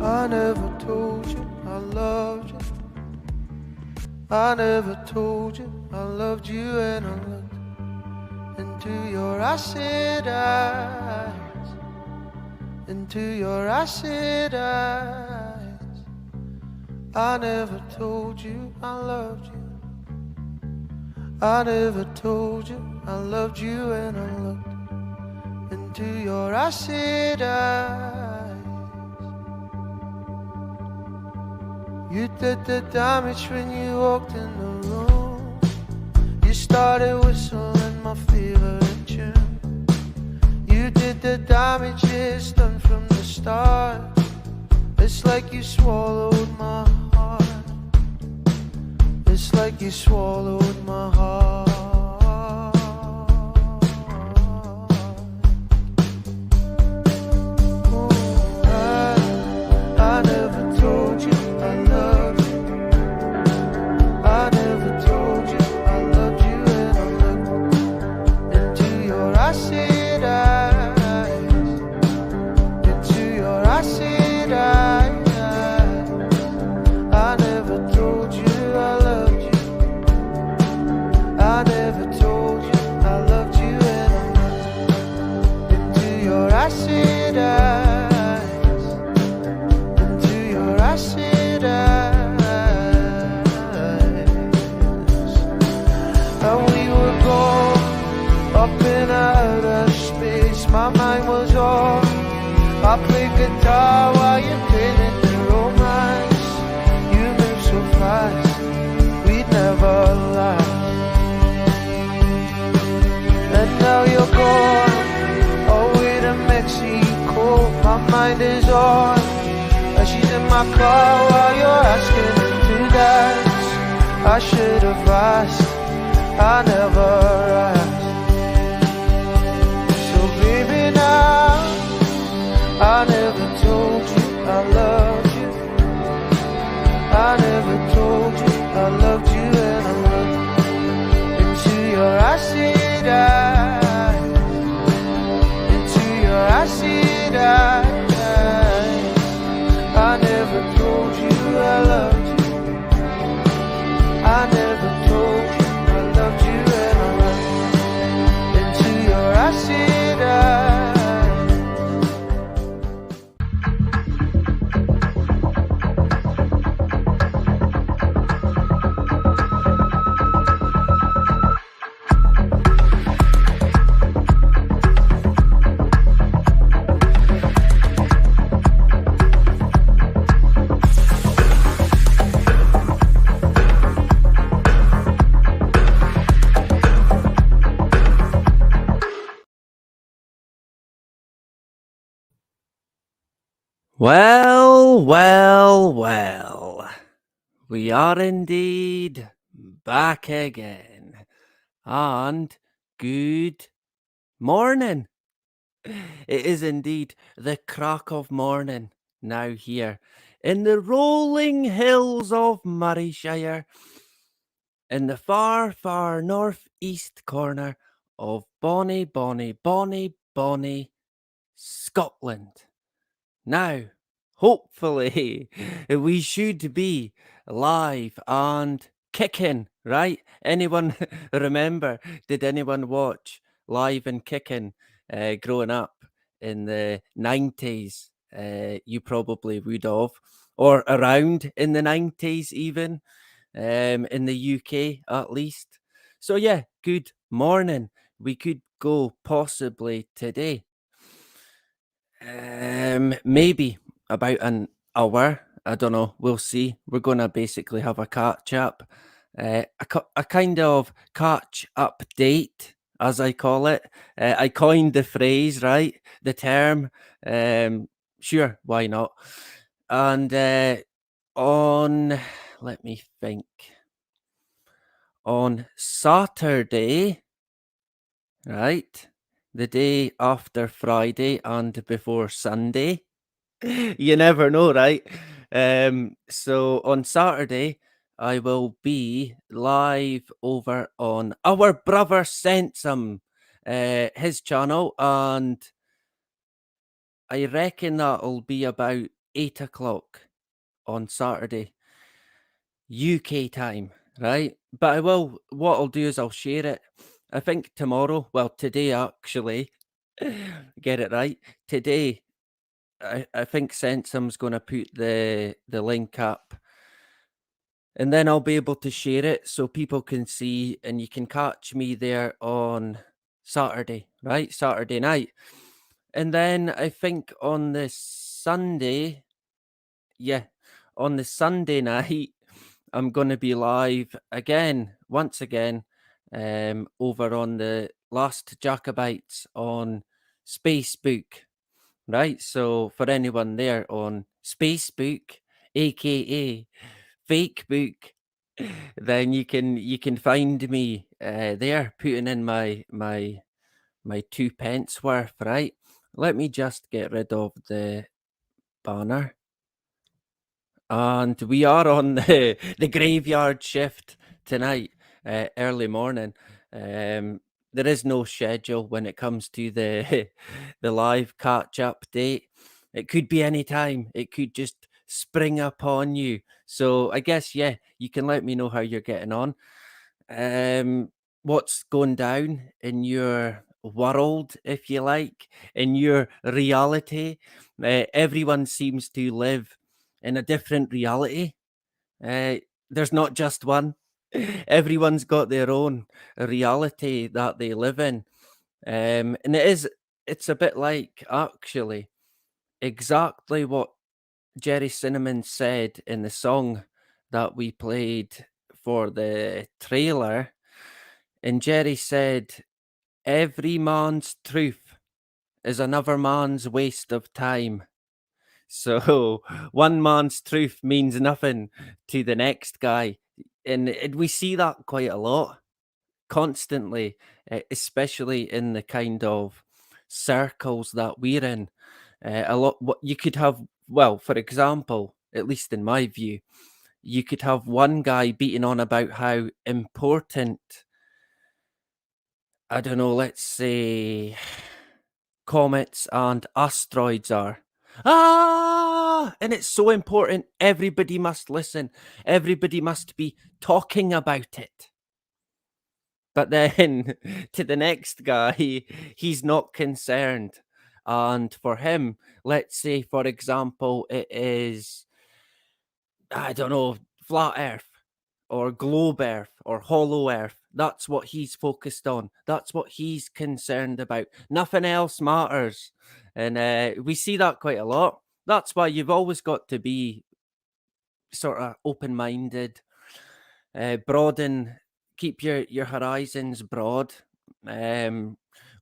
I never told you I loved you. I never told you I loved you, and I looked into your acid eyes, into your acid eyes. I never told you I loved you. I never told you I loved you, and I looked into your acid eyes. You did the damage when you walked in the room. You started whistling my favorite tune. You did the damage, it's done from the start. It's like you swallowed my heart. It's like you swallowed my heart. I never told you I loved you. I never told you I loved you, and I looked into your acid eyes, into your acid eyes. I never told you I loved you. I never told you I loved you, and I looked into your acid eyes, into your acid eyes. And we were going up and out of space. My mind was on. I played guitar while you played the romance. You moved so fast, we'd never last. And now you're gone, away to Mexico. My mind is on, and she's in my car while you're asking her to dance. I should have asked, I never asked. So baby now, I never told you I loved you. I never told you I loved you, and I looked into your acid eyes, into your acid eyes. I never told you I loved you. I never told you I loved you, and I looked into your acid eyes. Well, we are indeed back again, and good morning. It is indeed the crack of morning now here in the rolling hills of Murrayshire, in the far, far northeast corner of bonny Scotland. Now, hopefully, we should be live and kicking, right? Anyone remember? Did anyone watch Live and Kicking growing up in the 90s? You probably would have, or around in the 90s even, in the UK at least. So yeah, good morning. We could go possibly today. Maybe about an hour. I don't know. We'll see. We're gonna basically have a catch up, a kind of catch up date, as I call it. I coined the phrase, right? The term. Sure, why not? And on, let me think. On Saturday, right? The day after Friday and before Sunday. You never know, right? So on Saturday, I will be live over on our brother Sensum, his channel, and I reckon that'll be about 8 o'clock on Saturday, UK time, right? But what I'll do is I'll share it. I think tomorrow, well, today actually, get it right. Today, I think Sensum's going to put the link up, and then I'll be able to share it so people can see, and you can catch me there on Saturday, right? Saturday night. And then I think on the Sunday, yeah, on the Sunday night, I'm going to be live again, once again, over on the Last Jacobites on Spacebook, right? So for anyone there on Spacebook, aka Fakebook, then you can find me there putting in my 2 pence worth, right? Let me just get rid of the banner. And we are on the graveyard shift tonight, early morning. There is no schedule when it comes to the the live catch up date. It could be any time. It could just spring upon you. So I guess you can let me know how you're getting on. What's going down in your world, if you like, in your reality. Everyone seems to live in a different reality. There's not just one. Everyone's got their own reality that they live in. And it's a bit like actually exactly what Jerry Cinnamon said in the song that we played for the trailer. And Jerry said, every man's truth is another man's waste of time. So one man's truth means nothing to the next guy. And we see that quite a lot, constantly, especially in the kind of circles that we're in. A lot, what you could have, well, for example, at least in my view, you could have one guy beating on about how important, I don't know, let's say comets and asteroids are. And it's so important. Everybody must listen. Everybody must be talking about it. But then to the next guy, he's not concerned. And for him, let's say, for example, it is, I don't know, flat Earth or globe Earth or hollow Earth. That's what he's focused on. That's what he's concerned about. Nothing else matters. And we see that quite a lot. That's why you've always got to be sort of open-minded, broaden, keep your horizons broad. We're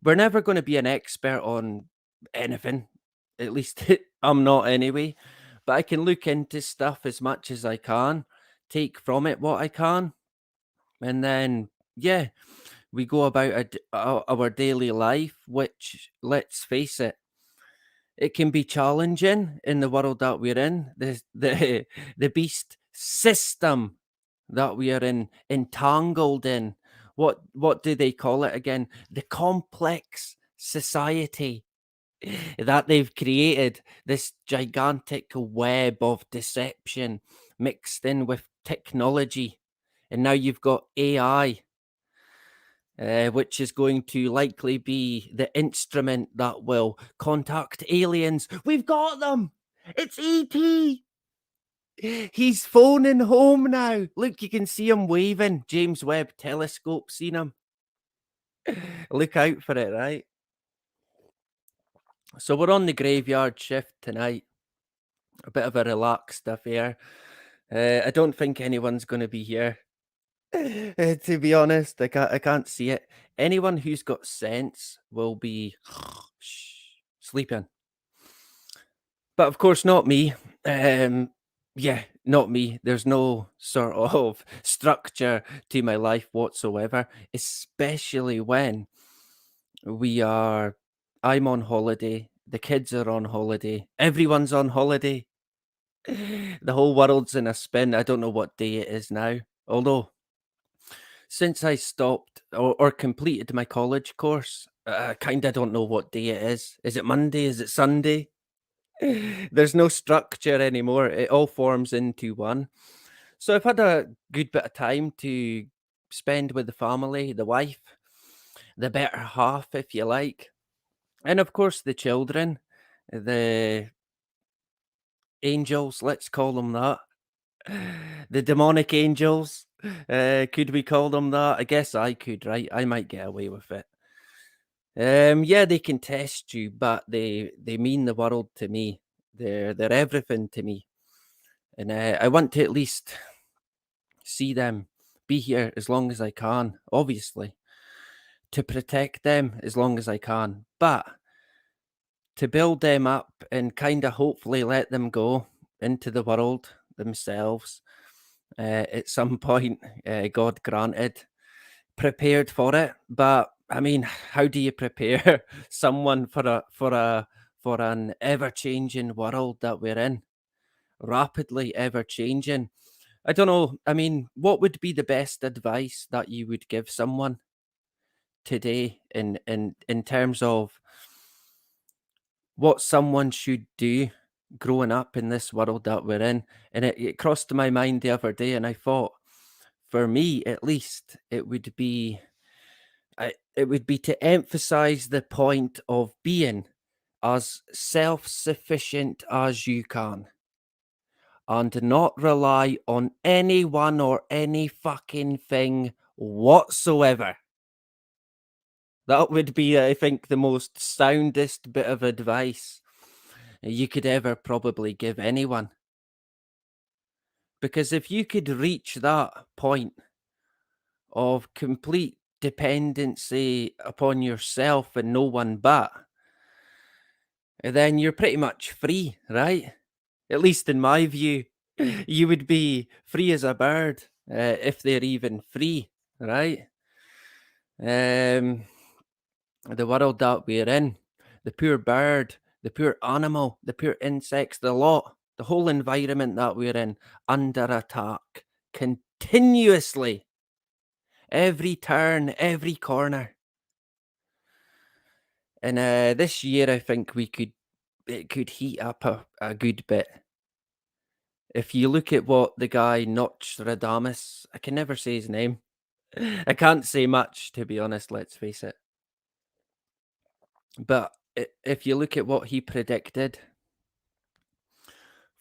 never going to be an expert on anything. At least I'm not anyway. But I can look into stuff as much as I can, take from it what I can, and then we go about our daily life, which, let's face it, it can be challenging in the world that we're in. The beast system that we are entangled in. What do they call it again? The complex society that they've created, this gigantic web of deception mixed in with technology. And now you've got AI, which is going to likely be the instrument that will contact aliens. We've got them! It's E.T. He's phoning home now. Look, you can see him waving. James Webb Telescope, seen him. Look out for it, right? So we're on the graveyard shift tonight. A bit of a relaxed affair. I don't think anyone's going to be here. To be honest, I can't see it. Anyone who's got sense will be sleeping. But of course, not me. Not me. There's no sort of structure to my life whatsoever, especially when I'm on holiday, the kids are on holiday, everyone's on holiday. The whole world's in a spin. I don't know what day it is now. Although, since I stopped or completed my college course, I kind of don't know what day it is. Is it Monday? Is it Sunday? There's no structure anymore. It all forms into one. So I've had a good bit of time to spend with the family, the wife, the better half, if you like, and of course the children, the angels, let's call them that. The demonic angels. Could we call them that? I guess I could, right? I might get away with it. Yeah, they can test you, but they mean the world to me. They're everything to me, and I want to at least see them, be here as long as I can. Obviously, to protect them as long as I can, but to build them up and kind of hopefully let them go into the world themselves at some point. God granted, prepared for it. But I mean, how do you prepare someone for an ever changing world that we're in? Rapidly ever changing. I don't know. I mean, what would be the best advice that you would give someone today in terms of what someone should do growing up in this world that we're in? And it crossed my mind the other day, and I thought, for me at least, it would be to emphasize the point of being as self-sufficient as you can and not rely on anyone or any fucking thing whatsoever. That would be, I think, the most soundest bit of advice you could ever probably give anyone. Because if you could reach that point of complete dependency upon yourself and no one but, then you're pretty much free, right? At least in my view, you would be free as a bird, if they're even free, right? Um, the world that we're in, the pure bird, the pure animal, the pure insects, the lot, the whole environment that we're in, under attack continuously, every turn, every corner. And this year, I think it could heat up a good bit. If you look at what the guy Nostradamus, I can never say his name. I can't say much, to be honest, let's face it. But if you look at what he predicted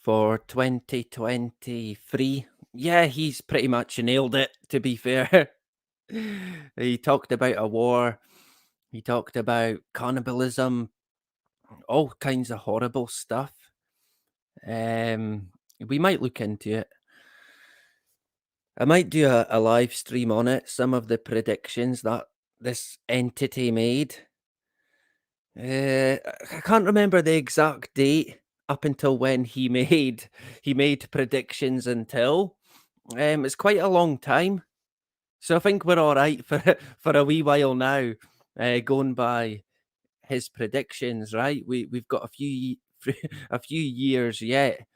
for 2023, yeah, he's pretty much nailed it, to be fair. He talked about a war, he talked about cannibalism, all kinds of horrible stuff. We might look into it. I might do a live stream on it, some of the predictions that this entity made. I can't remember the exact date up until when he made predictions until. It's quite a long time. So I think we're all right for for a wee while now, going by his predictions, right? We've got a a few years yet,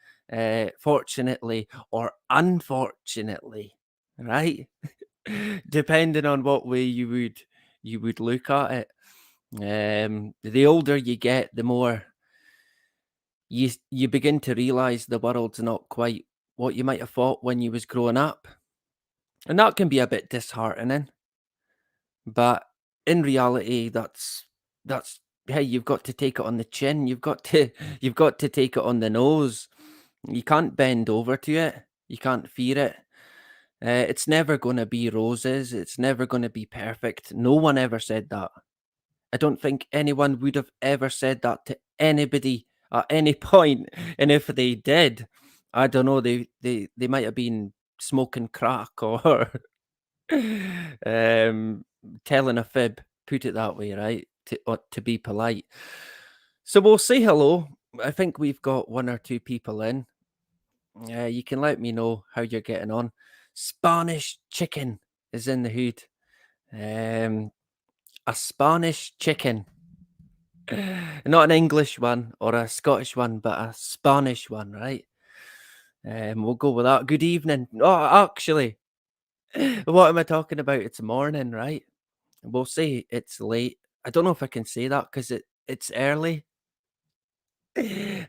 fortunately or unfortunately, right? Depending on what way you would look at it. The older you get, the more you begin to realize the world's not quite what you might have thought when you was growing up, and that can be a bit disheartening. But in reality, that's hey, you've got to take it on the chin. You've got to you've got to take it on the nose. You can't bend over to it. You can't fear it. It's never going to be roses. It's never going to be perfect. No one ever said that. I don't think anyone would have ever said that to anybody at any point. And if they did, I don't know, they might have been smoking crack or um, telling a fib, put it that way, right? To be polite. So we'll say hello. I think we've got one or two people in. You can let me know how you're getting on. Spanish chicken is in the hood. Um, a Spanish chicken. Not an English one or a Scottish one, but a Spanish one, right? We'll go with that. Good evening. Oh, actually, what am I talking about? It's morning, right? We'll say it's late. I don't know if I can say that because it's early.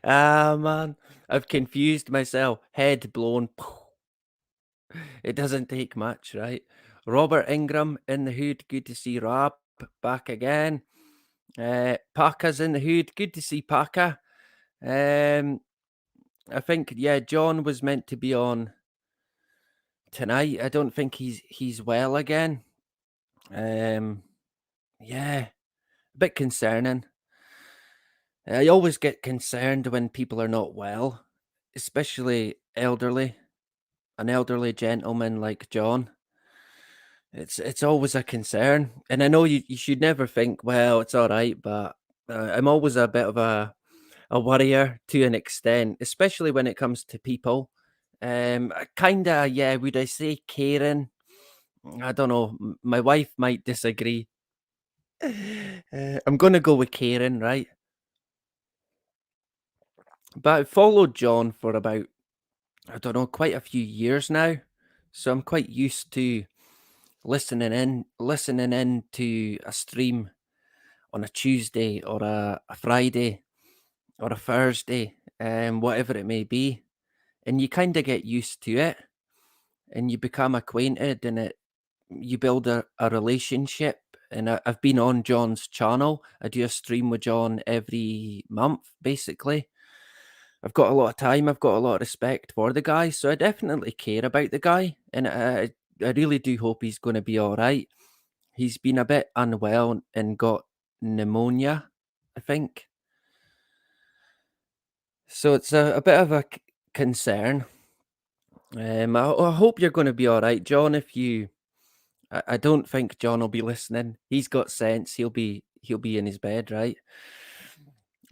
Ah, man, I've confused myself. Head blown. It doesn't take much, right? Robert Ingram in the hood. Good to see Rob back again. Paka's in the hood. Good to see Paka. I think, yeah, John was meant to be on tonight. I don't think he's well again. Yeah, a bit concerning. I always get concerned when people are not well, especially an elderly gentleman like John. It's always a concern, and I know you should never think, well, it's all right, but I'm always a bit of a worrier to an extent, especially when it comes to people. Kinda, yeah. Would I say caring? I don't know. My wife might disagree. I'm gonna go with caring, right? But I followed John for about, I don't know, quite a few years now, so I'm quite used to listening in to a stream on a Tuesday or a Friday or a Thursday, whatever it may be, and you kind of get used to it, and you become acquainted, and you build a relationship. And I've been on John's channel. I do a stream with John every month, basically. I've got a lot of time. I've got a lot of respect for the guy, so I definitely care about the guy, and I really do hope he's going to be all right. He's been a bit unwell and got pneumonia, I think. So it's a bit of a concern. I hope you're going to be all right, John. I don't think John will be listening. He's got sense. He'll be in his bed, right?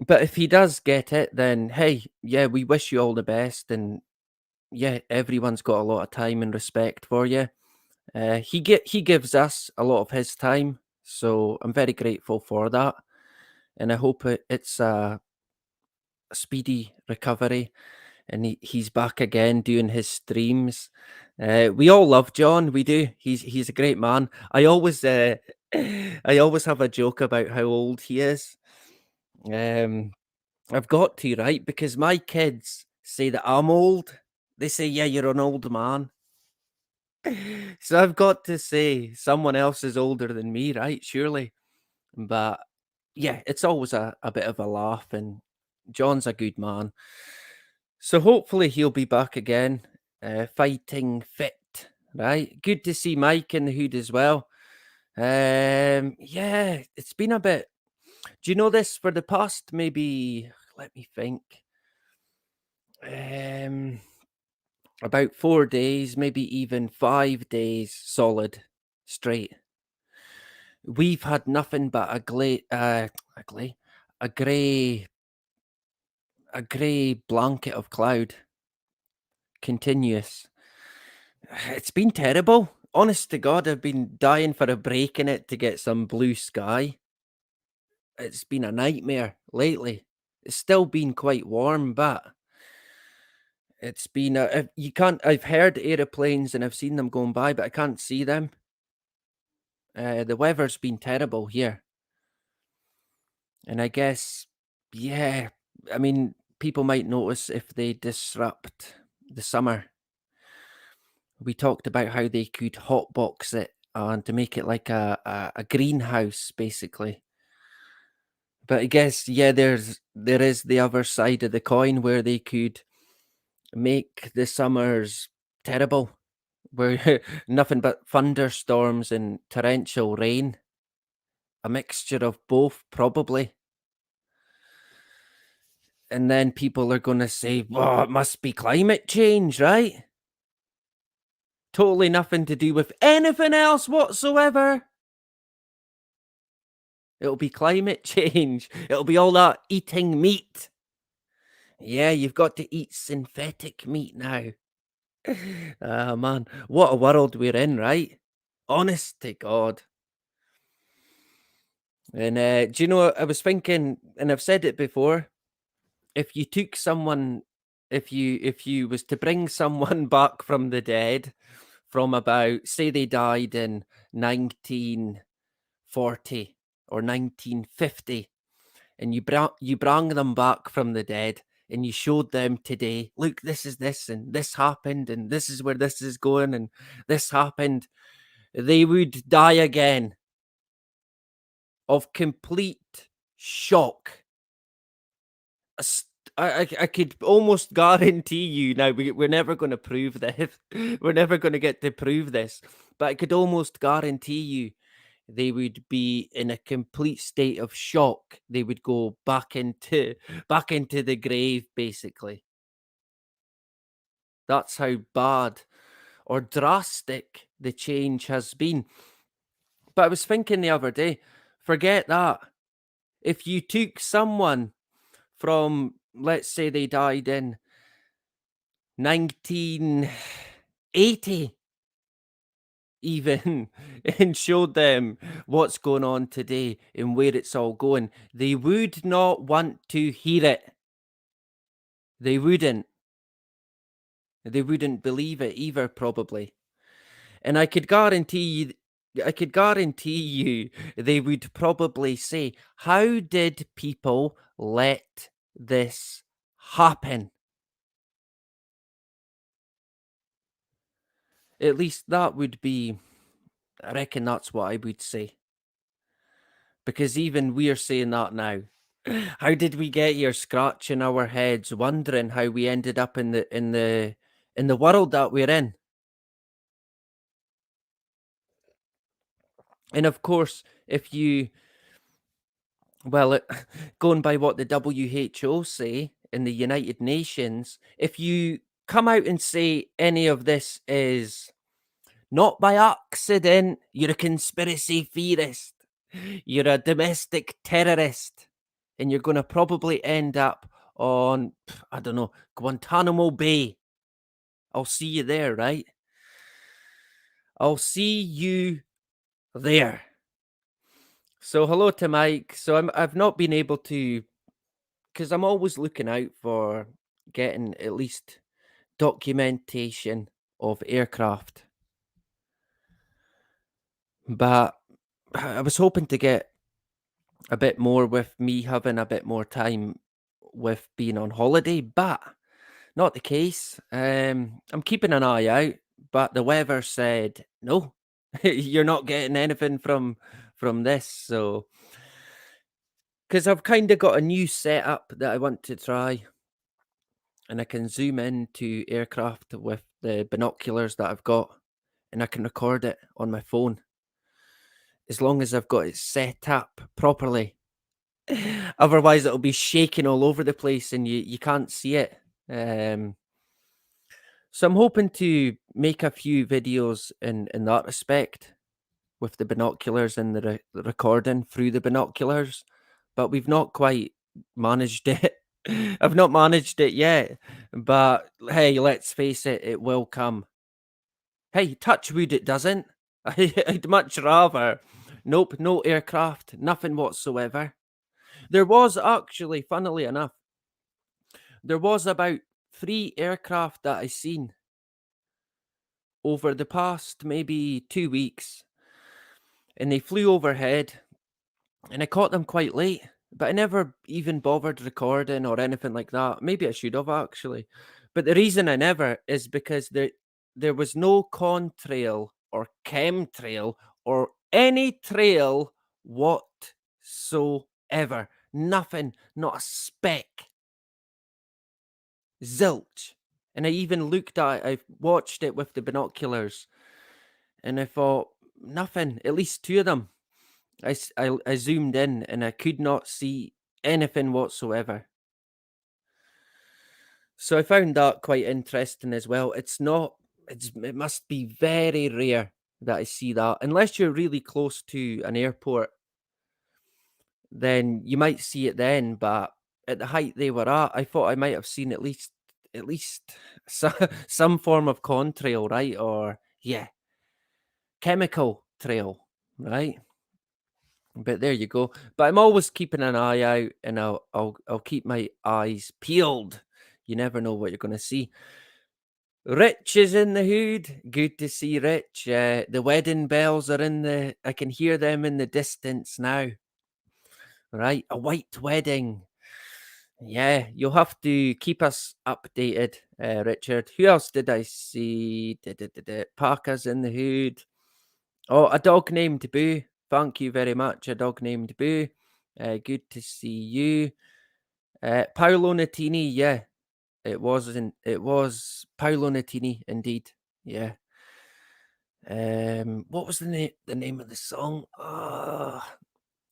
But if he does get it, then hey, yeah, we wish you all the best, and yeah, everyone's got a lot of time and respect for you. He gives us a lot of his time, so I'm very grateful for that, and I hope it's a speedy recovery, and he's back again doing his streams. We all love John. We do. He's a great man. I always I always have a joke about how old he is. Um, I've got to, right, because my kids say that I'm old. They say, "Yeah, you're an old man." So I've got to say someone else is older than me, right? Surely. But yeah, it's always a bit of a laugh, and John's a good man. So hopefully he'll be back again, fighting fit, right? Good to see Mike in the hood as well. Yeah, it's been a bit. Do you know this for the past maybe? Let me think. Um, about 4 days, maybe even 5 days solid, straight. We've had nothing but a grey, a grey blanket of cloud, continuous. It's been terrible. Honest to God, I've been dying for a break in it to get some blue sky. It's been a nightmare lately. It's still been quite warm, but it's been you can't. I've heard aeroplanes and I've seen them going by, but I can't see them. The weather's been terrible here, and I guess, yeah. I mean, people might notice if they disrupt the summer. We talked about how they could hotbox it and to make it like a greenhouse, basically. But I guess, yeah, there is the other side of the coin where they could make the summers terrible, where nothing but thunderstorms and torrential rain, a mixture of both, probably. And then people are going to say, well, it must be climate change, right? Totally nothing to do with anything else whatsoever. It'll be climate change. It'll be all that eating meat. Yeah, you've got to eat synthetic meat now. Ah, man, what a world we're in, right? Honest to God. And do you know, I was thinking, and I've said it before, if you took someone, if you was to bring someone back from the dead, from about, say they died in 1940 or 1950, and you brought them back from the dead, and you showed them today, look, this is this, and this happened, and this is where this is going, and this happened, they would die again of complete shock. I could almost guarantee you now, we're never going to prove this. We're never going to get to prove this, but I could almost guarantee you they would be in a complete state of shock. They would go back into the grave, basically. That's how bad or drastic the change has been. But I was thinking the other day, forget that. If you took someone from, let's say they died in 1980 even, and showed them what's going on today and where it's all going, they would not want to hear it. They wouldn't. They wouldn't believe it either, probably. And I could guarantee you they would probably say, how did people let this happen? At least that would be, I reckon that's what I would say. Because even we're saying that now. How did we get here, scratching our heads, wondering how we ended up in the world that we're in? And of course, if you, well, going by what the WHO say in the United Nations, if you come out and say any of this is not by accident, you're a conspiracy theorist, you're a domestic terrorist, and you're going to probably end up on, I don't know, Guantanamo Bay. I'll see you there, right? I'll see you there. So hello to Mike. So I've not been able to, because I'm always looking out for getting at least documentation of aircraft. But I was hoping to get a bit more with me having a bit more time with being on holiday, but not the case. I'm keeping an eye out, but the weather said no, you're not getting anything from this. So, because I've kind of got a new setup that I want to try, and I can zoom into aircraft with the binoculars that I've got, and I can record it on my phone as long as I've got it set up properly. Otherwise, it'll be shaking all over the place, and you can't see it. So I'm hoping to make a few videos in that respect with the binoculars and the recording through the binoculars, but we've not quite managed it. I've not managed it yet, but hey, let's face it, it will come. Hey, touch wood, it doesn't. I'd much rather. Nope, no aircraft, nothing whatsoever. There was actually, funnily enough, there was about 3 aircraft that I seen over the past maybe 2 weeks, and they flew overhead, and I caught them quite late, but I never even bothered recording or anything like that. Maybe I should have actually, but the reason I never is because there was no contrail or chemtrail or any trail whatsoever. Nothing, not a speck. Zilch. And I even looked at it, I watched it with the binoculars, and I thought, nothing, at least 2 of them. I zoomed in and I could not see anything whatsoever. So I found that quite interesting as well. It must be very rare that I see that. Unless you're really close to an airport, then you might see it then, but at the height they were at, I thought I might have seen at least some form of contrail, right? Or yeah, chemical trail, right? But there you go. But I'm always keeping an eye out, and I'll keep my eyes peeled. You never know what you're going to see. Rich is in the hood. Good to see Rich. The wedding bells are I can hear them in the distance now. right? A white wedding. Yeah, you'll have to keep us updated, Richard. Who else did I see? Parker's in the Hood. Oh, a dog named Boo. Thank you very much. A dog named Boo. Good to see you. Paolo Nutini. Yeah, it wasn't. It was Paolo Nutini, indeed. Yeah. What was the name of the song?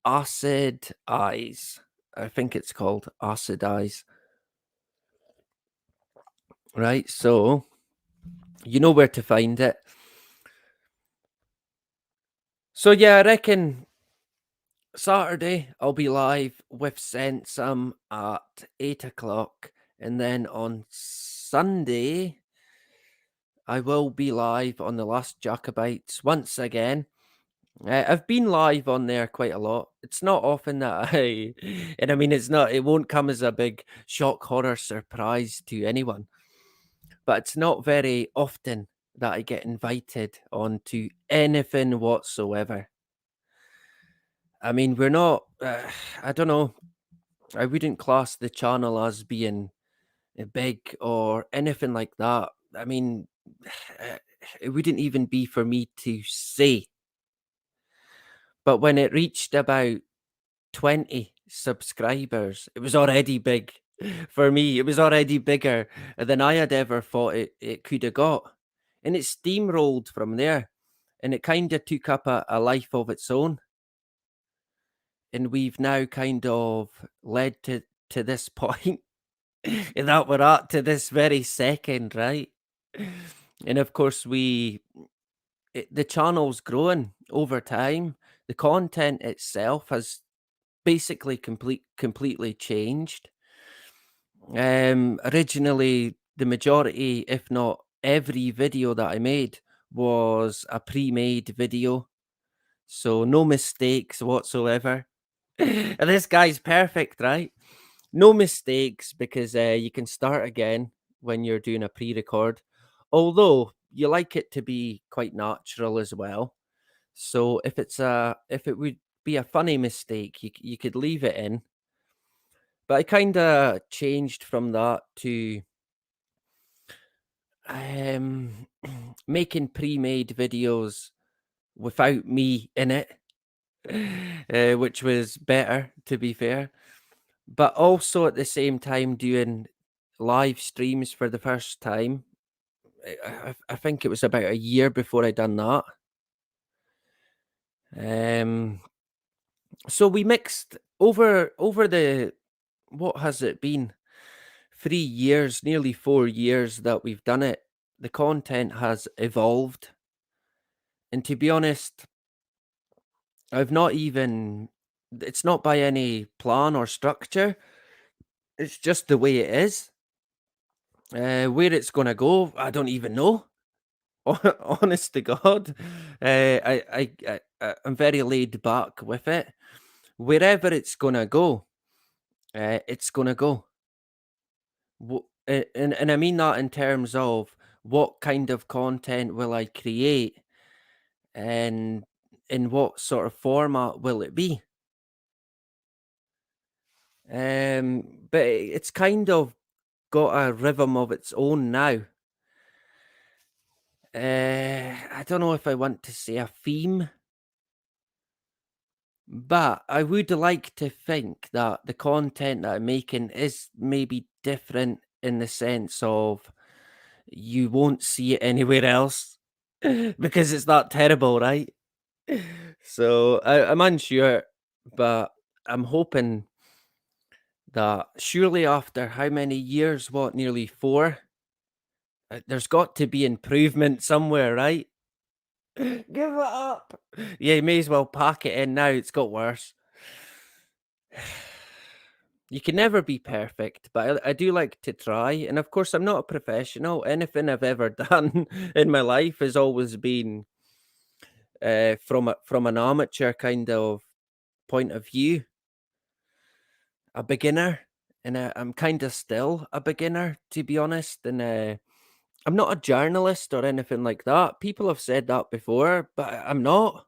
Acid Eyes. I think it's called Acid Eyes. Right. So you know where to find it. So yeah, I reckon Saturday I'll be live with Sensum at 8 o'clock, and then on Sunday I will be live on the Last Jacobites once again. I've been live on there quite a lot. It's not often that and I mean, it won't come as a big shock horror surprise to anyone, but it's not very often that I get invited onto anything whatsoever. I mean, we're not, I don't know, I wouldn't class the channel as being big or anything like that. I mean, it wouldn't even be for me to say. But when it reached about 20 subscribers, it was already big for me. It was already bigger than I had ever thought it could have got. And it steamrolled from there. And it kind of took up a life of its own. And we've now kind of led to this point that we're at to this very second, right? And of course, the channel's growing over time. The content itself has basically completely changed. Originally, the majority, if not every video that I made was a pre-made video, so no mistakes whatsoever. And this guy's perfect, right? No mistakes because you can start again when you're doing a pre-record, although you like it to be quite natural as well. So if it would be a funny mistake, you could leave it in. But I kind of changed from that to um, making pre-made videos without me in it, which was better, to be fair. But also at the same time doing live streams for the first time. I think it was about a year before I done that. So we mixed over the what has it been? 3 years, nearly 4 years that we've done it. The content has evolved. And to be honest, I've not even, it's not by any plan or structure. It's just the way it is. Where it's going to go, I don't even know. Honest to God, I'm very laid back with it. Wherever it's going to go, it's going to go. And I mean that in terms of what kind of content will I create and in what sort of format will it be? But it's kind of got a rhythm of its own now. I don't know if I want to say a theme, but I would like to think that the content that I'm making is maybe different in the sense of you won't see it anywhere else because it's that terrible, right? So I'm unsure, but I'm hoping that surely after how many years, what, nearly 4, there's got to be improvement somewhere, right? Give it up. Yeah, you may as well pack it in now. It's got worse. You can never be perfect, but I do like to try. And of course, I'm not a professional. Anything I've ever done in my life has always been from an amateur kind of point of view, a beginner, and I'm kind of still a beginner, to be honest. And I'm not a journalist or anything like that. People have said that before, but I'm not.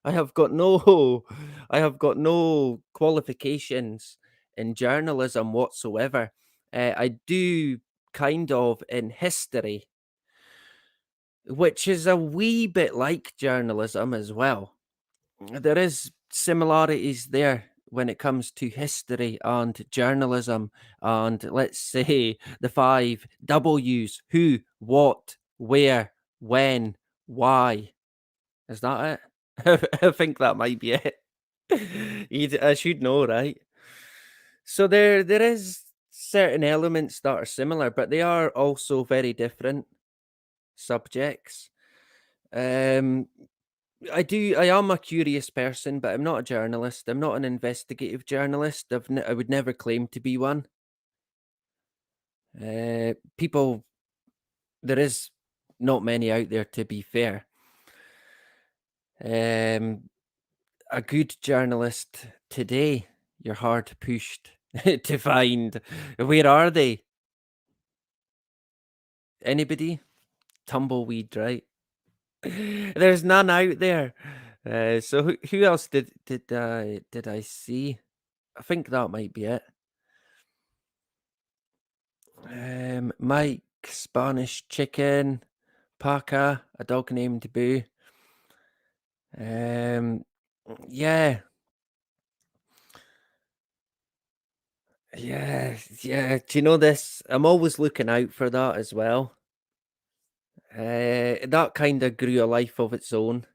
I have got no, I have got no qualifications in journalism whatsoever. I do kind of in history, which is a wee bit like journalism as well. There is similarities there when it comes to history and journalism, and let's say the five W's: who, what, where, when, why. Is that it? I think that might be it. I should know, right? So there is certain elements that are similar, but they are also very different subjects. Um, I am a curious person, but I'm not a journalist. I'm not an investigative journalist. I would never claim to be one. People, there is not many out there, to be fair. Um, a good journalist today, you're hard pushed to find. Where are they? Anybody? Tumbleweed, right? There's none out there. So who else did I see? I think that might be it. Mike, Spanish Chicken, Parker, a dog named Boo. Yeah, yeah. Do you know this? I'm always looking out for that as well. That kind of grew a life of its own,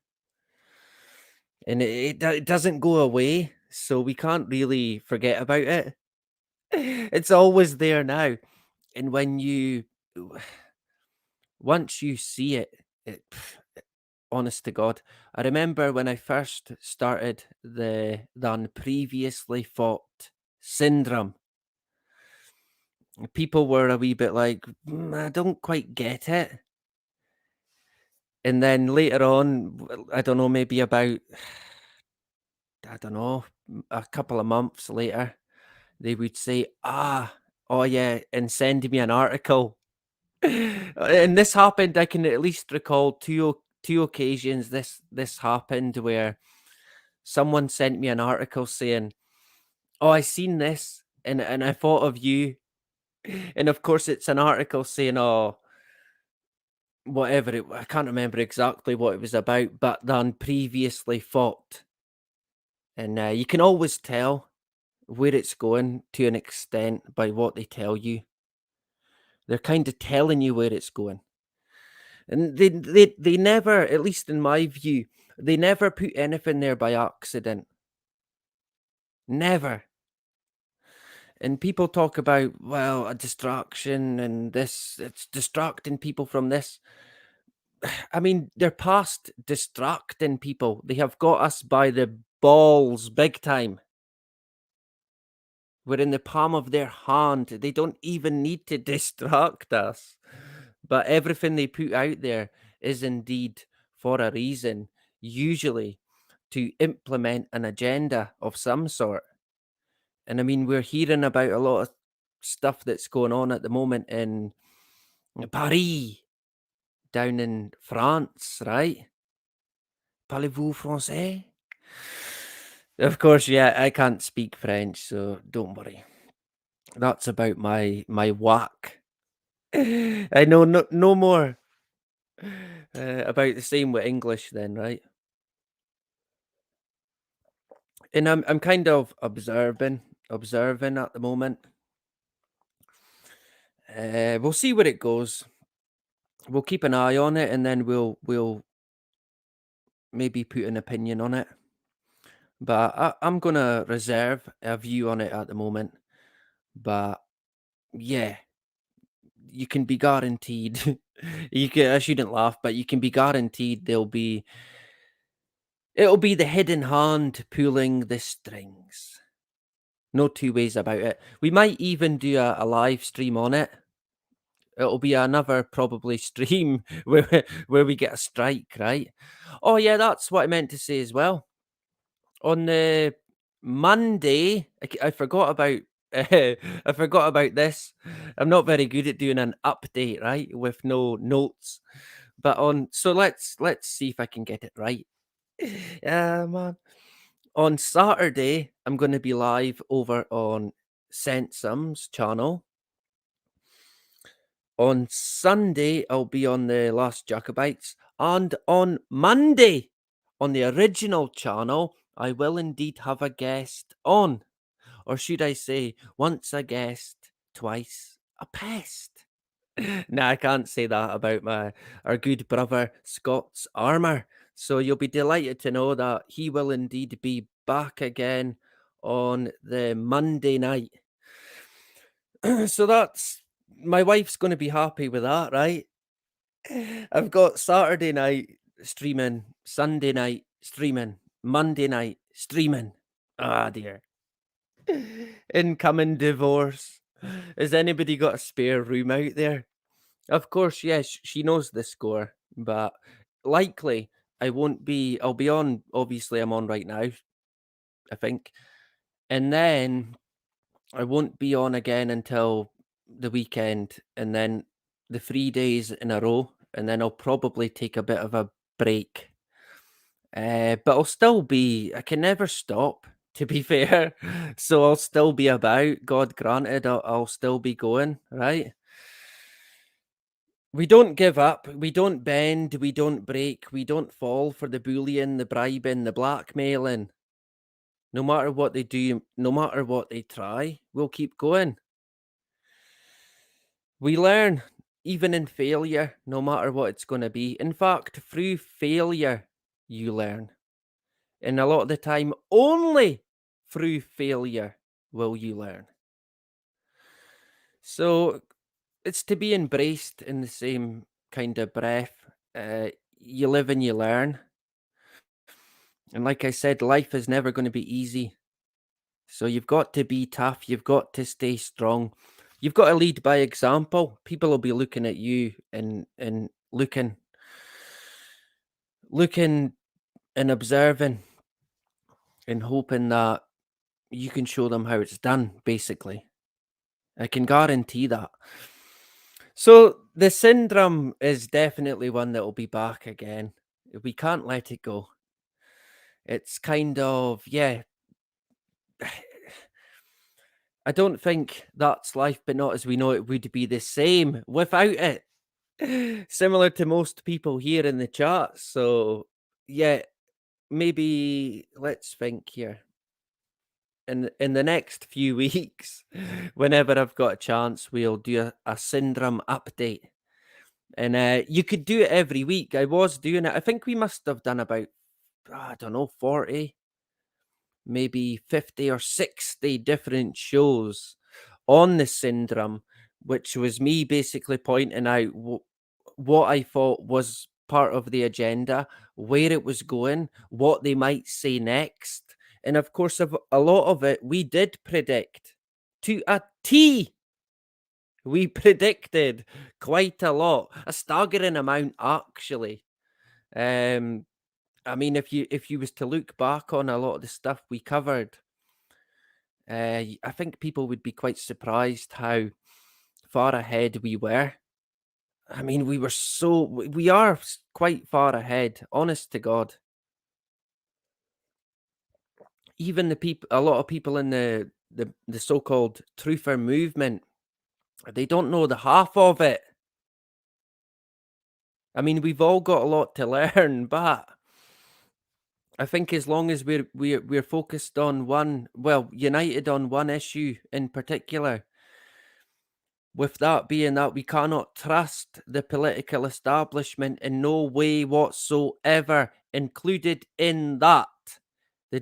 and it doesn't go away, so we can't really forget about it. It's always there now, and once you see it, honest to God, I remember when I first started the previously fought syndrome. People were a wee bit like, I don't quite get it. And then later on, I don't know, maybe about, I don't know, a couple of months later, they would say, oh yeah, and send me an article. And this happened, I can at least recall two occasions this happened where someone sent me an article saying, "Oh, I seen this and I thought of you." And of course it's an article saying, "Oh, whatever it I can't remember exactly what it was about, but than previously fought." And you can always tell where it's going to an extent by what they tell you. They're kind of telling you where it's going. And they never, at least in my view, they never put anything there by accident. Never. And people talk about, well, a distraction and this, it's distracting people from this. I mean, they're past distracting people. They have got us by the balls big time. We're in the palm of their hand. They don't even need to distract us. But everything they put out there is indeed for a reason, usually to implement an agenda of some sort. And I mean, we're hearing about a lot of stuff that's going on at the moment in Paris, down in France, right? Parlez-vous français? Of course, yeah, I can't speak French, so don't worry. That's about my whack. I know no more about the same with English then, right? And I'm kind of observing at the moment. We'll see where it goes. We'll keep an eye on it, and then we'll maybe put an opinion on it. But I'm gonna reserve a view on it at the moment. But yeah, you can be guaranteed. I shouldn't laugh, but you can be guaranteed it'll be the hidden hand pulling the strings. No two ways about it. We might even do a live stream on it. It'll be another probably stream where we get a strike, right? Oh yeah, that's what I meant to say as well. On the Monday, I forgot about I forgot about this. I'm not very good at doing an update, right, with no notes. But on so let's see if I can get it right. Yeah, man. On Saturday, I'm going to be live over on Sensum's channel. On Sunday, I'll be on the Last Jacobites. And on Monday, on the original channel, I will indeed have a guest on. Or should I say, once a guest, twice a pest. Nah, I can't say that about our good brother Scott's Armour. So you'll be delighted to know that he will indeed be back again on the Monday night. So that's my wife's going to be happy with that, right? I've got Saturday night streaming, Sunday night streaming, Monday night streaming. Ah, dear. Incoming divorce. Has anybody got a spare room out there? Of course, yes, she knows the score, but likely I'll be on, obviously, I'm on right now, I think. And then I won't be on again until the weekend, and then the 3 days in a row, and then I'll probably take a bit of a break. But I'll still be, I can never stop, to be fair. So I'll still be about, God granted, I'll still be going, right? We don't give up, we don't bend, we don't break, we don't fall for the bullying, the bribing, the blackmailing. No matter what they do, no matter what they try, we'll keep going. We learn, even in failure, no matter what it's going to be. In fact, through failure, you learn. And a lot of the time, only through failure will you learn. So it's to be embraced in the same kind of breath. You live and you learn. And like I said, life is never going to be easy. So you've got to be tough. You've got to stay strong. You've got to lead by example. People will be looking at you and looking and observing and hoping that you can show them how it's done, basically. I can guarantee that. So the syndrome is definitely one that will be back again. We can't let it go. It's kind of, yeah, I don't think that's life, but not as we know it would be the same without it. Similar to most people here in the chat. So, yeah, maybe let's think here. In the next few weeks, whenever I've got a chance, we'll do a syndrome update. And you could do it every week. I was doing it. I think we must have done about, I don't know, 40, maybe 50 or 60 different shows on the syndrome, which was me basically pointing out what I thought was part of the agenda, where it was going, what they might say next. And of course, a lot of it we did predict to a T. We predicted quite a lot, a staggering amount, actually. I mean, if you was to look back on a lot of the stuff we covered, I think people would be quite surprised how far ahead we were. I mean, we are quite far ahead, honest to God. Even a lot of people in the so-called truther movement, they don't know the half of it. I mean, we've all got a lot to learn, but I think as long as we're focused on united on one issue in particular, with that being that we cannot trust the political establishment in no way whatsoever, included in that the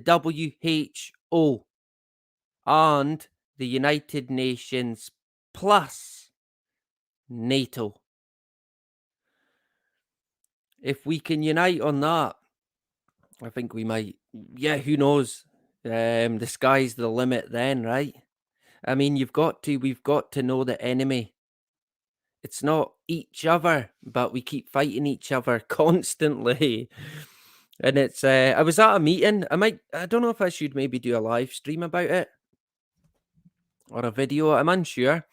WHO and the United Nations plus NATO. If we can unite on that, I think we might. Yeah, who knows? The sky's the limit then, right? I mean, we've got to know the enemy. It's not each other, but we keep fighting each other constantly. And it's I was at a meeting. I don't know if I should maybe do a live stream about it or a video. I'm unsure.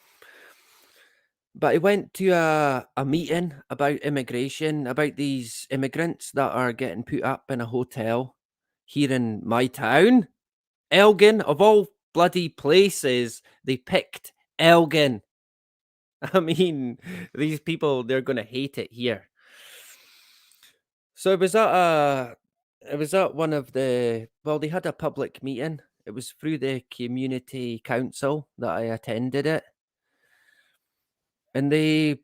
But I went to a meeting about immigration, about these immigrants that are getting put up in a hotel here in my town. Elgin, of all bloody places, they picked Elgin. I mean, these people, they're gonna hate it here. So it was at one of the well, they had a public meeting. It was through the community council that I attended it, and they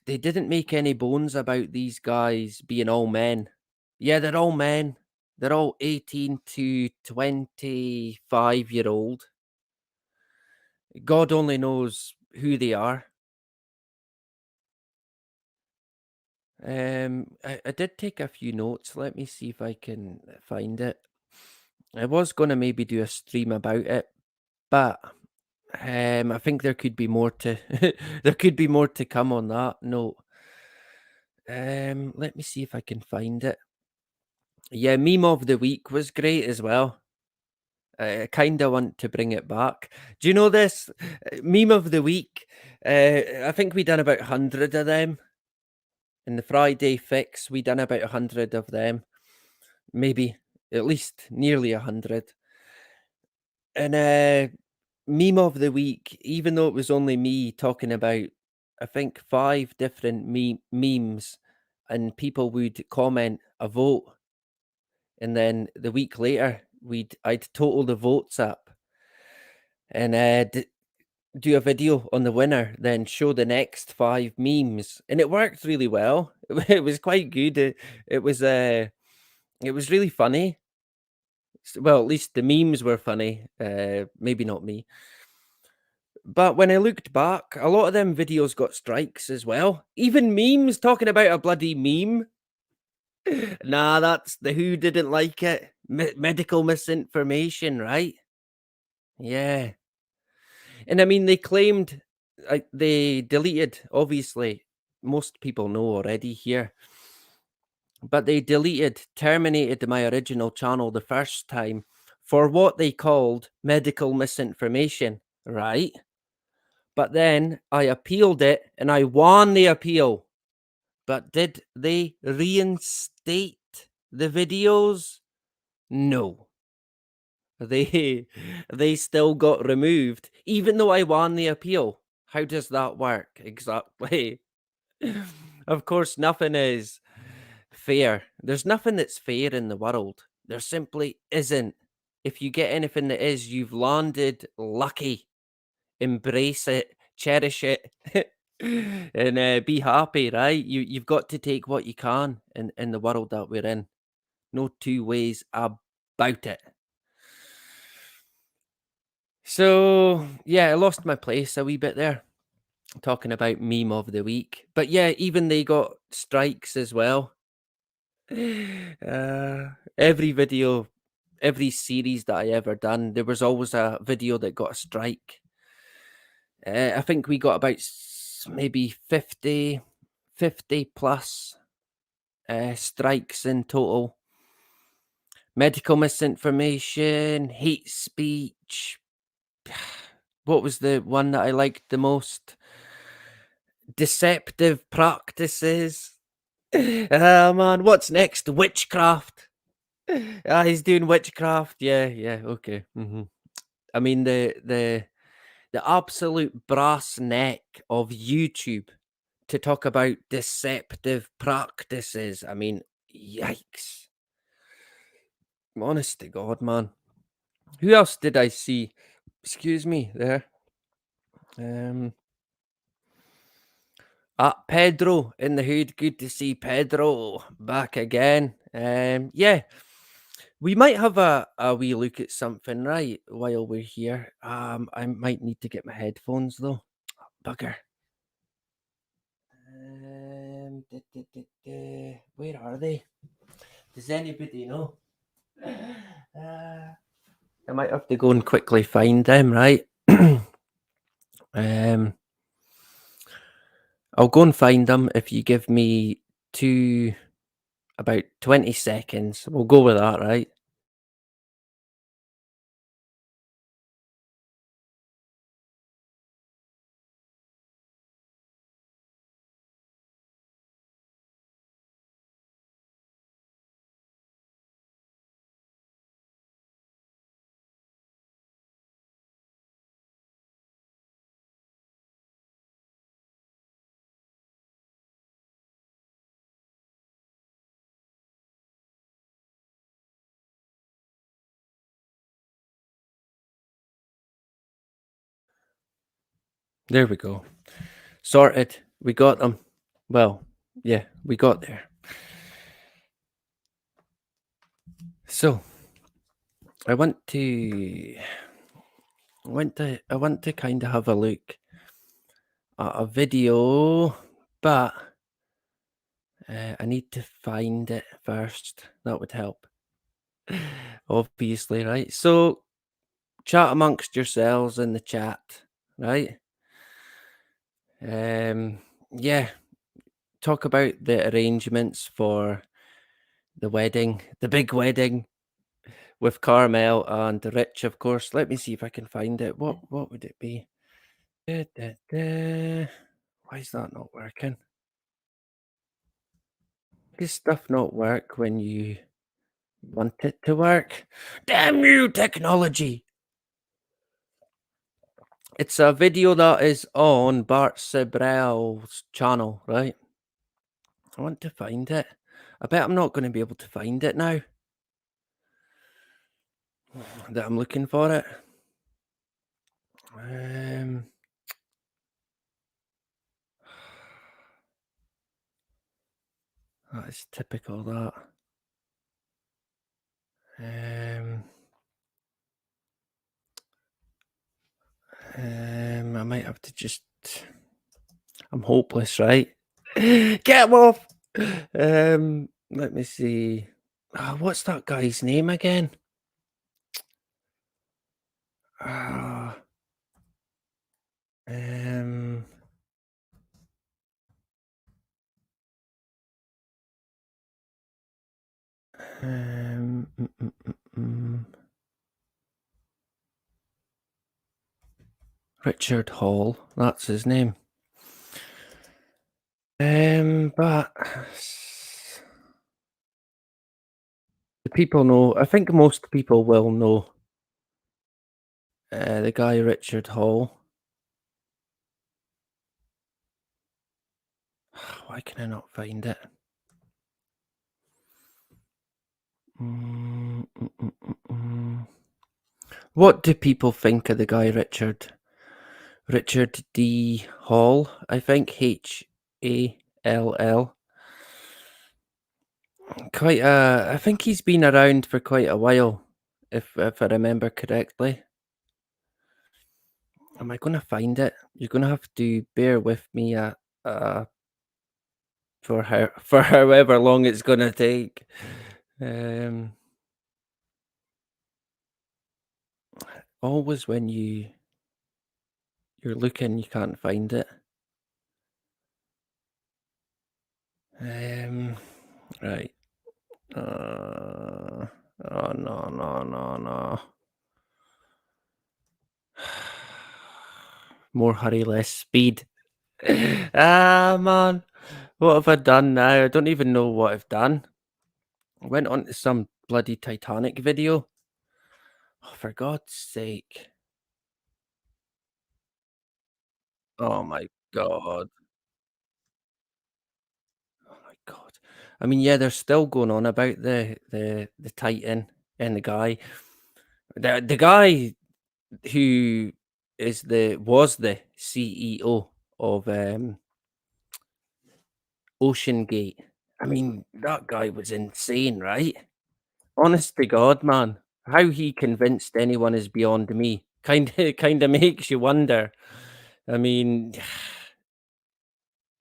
didn't make any bones about these guys being all men. Yeah, they're all men. They're all 18 to 25-year old. God only knows who they are. I did take a few notes. Let me see if I can find it. I was gonna maybe do a stream about it, but I think there could be more to there could be more to come on that note. Let me see if I can find it. Yeah, meme of the week was great as well. I kind of want to bring it back. Do you know this meme of the week? I think we done about 100 of them in the Friday fix. We done about 100 of them, maybe at least nearly 100. And meme of the week, even though it was only me talking about, I think 5 different memes, and people would comment a vote, and then the week later I'd total the votes up, and do a video on the winner, then show the next 5 memes, and it worked really well. It was quite good. It was really funny. Well, at least the memes were funny. Maybe not me. But when I looked back, a lot of them videos got strikes as well. Even memes talking about a bloody meme. Nah, that's the who didn't like it. Medical misinformation, right? Yeah. And I mean, they claimed they deleted, obviously, most people know already here, but they terminated my original channel the first time for what they called medical misinformation, right? But then I appealed it and I won the appeal. But did they reinstate the videos? No. They they still got removed, even though I won the appeal. How does that work exactly? Of course, nothing is fair. There's nothing that's fair in the world. There simply isn't. If you get anything that is, you've landed lucky. Embrace it, cherish it, and be happy, right? You've got to take what you can in the world that we're in. No two ways about it. So yeah, I lost my place a wee bit there, talking about meme of the week. But yeah, even they got strikes as well. Every video, every series that I ever done, there was always a video that got a strike. I think we got about maybe 50 plus strikes in total. Medical misinformation, hate speech. What was the one that I liked the most? Deceptive practices. Ah, man, what's next? Witchcraft. He's doing witchcraft. Yeah, yeah, okay. I mean the absolute brass neck of YouTube to talk about deceptive practices. I mean, yikes. Honest to God, man. Who else did I see? Excuse me there. Pedro in the hood. Good to see Pedro back again. Yeah, we might have a wee look at something right while we're here. I might need to get my headphones though. Bugger. Where are they? Does anybody know? I might have to go and quickly find them, right? um, I'll go and find them if you give me about 20 seconds. We'll go with that, right? There we go. Sorted. We got them. Well, yeah, we got there. So I want to I want to kind of have a look at a video, but I need to find it first. That would help. Obviously, right? So chat amongst yourselves in the chat, right? Um, yeah, talk about the arrangements for the wedding, the big wedding with Carmel and Rich, of course. Let me see if I can find it. What would it be? Da, da, da. Why is that not working? Does stuff not work when you want it to work? Damn you, technology! It's a video that is on Bart Sibrel's channel, right? I want to find it. I bet I'm not going to be able to find it now that I'm looking for it. Um, that is typical. That. Um, I might have to just. I'm hopeless, right? Get him off. Let me see. What's that guy's name again? Ah, um, um, mm, mm, mm, mm. Richard Hall. That's his name. But the people know. I think most people will know the guy Richard Hall. Why can I not find it? Mm, mm, mm, mm, mm. What do people think of the guy Richard D. Hall? I think Hall. I think he's been around for quite a while, if I remember correctly. Am I gonna find it? You're gonna have to bear with me for however long it's gonna take. Um, always when you're looking, you can't find it. Right. Oh no no no no. More hurry, less speed. Man, what have I done now? I don't even know what I've done. I went on to some bloody Titanic video. Oh, for God's sake. Oh my God. Oh my God. I mean, yeah, they're still going on about the Titan and the guy. The guy who was the CEO of Ocean Gate. I mean, that guy was insane, right? Honest to God, man, how he convinced anyone is beyond me. Kinda makes you wonder. I mean,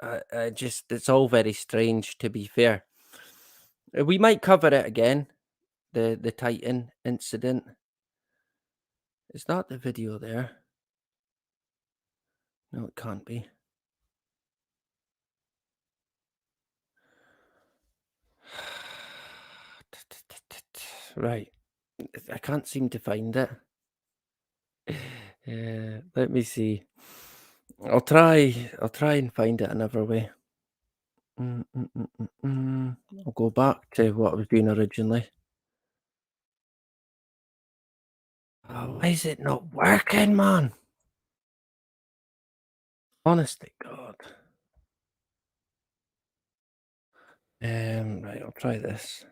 I just it's all very strange, to be fair. We might cover it again, the Titan incident. Is that the video there? No, it can't be. Right. I can't seem to find it. Let me see. I'll try and find it another way. I'll go back to what I was doing originally. Why is it not working, man? Honest to God. Right, I'll try this.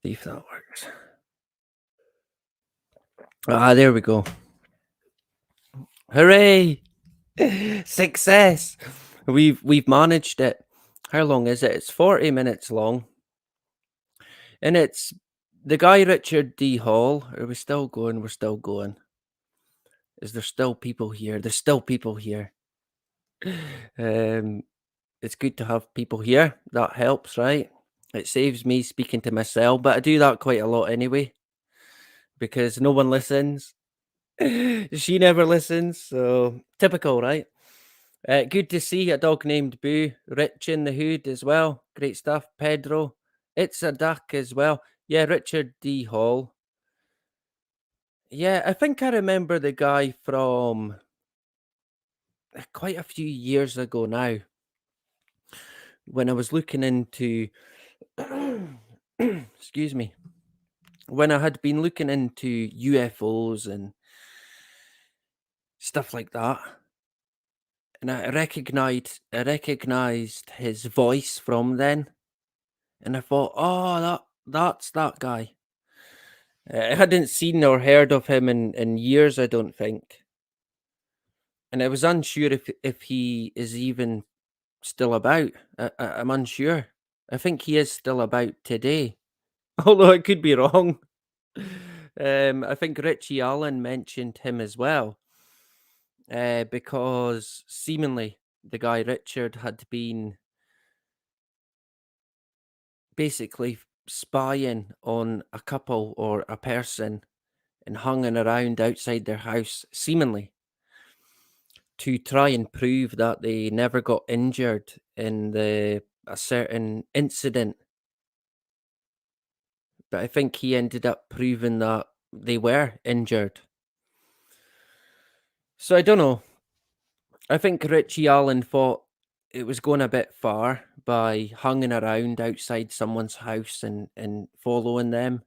See if that works. Ah, there we go. Hooray! Success! We've managed it. How long is it? It's 40 minutes long. And it's the guy Richard D. Hall. Are we still going? We're still going. Is there still people here? There's still people here. Um, it's good to have people here. That helps, right? It saves me speaking to myself, but I do that quite a lot anyway because no one listens. She never listens, so typical, right? Good to see a dog named Boo, Rich in the Hood as well. Great stuff. Pedro, it's a duck as well. Yeah, Richard D. Hall. Yeah, I think I remember the guy from quite a few years ago now when I was looking into, excuse me, when I had been looking into UFOs and stuff like that. And I recognized his voice from then, and I thought, "Oh, that's that guy." I hadn't seen or heard of him in years, I don't think, and I was unsure if he is even still about. I'm unsure. I think he is still about today, although I could be wrong. I think Richie Allen mentioned him as well, because seemingly the guy Richard had been basically spying on a couple or a person and hanging around outside their house, seemingly to try and prove that they never got injured in a certain incident. But I think he ended up proving that they were injured. So I don't know. I think Richie Allen thought it was going a bit far by hanging around outside someone's house and following them.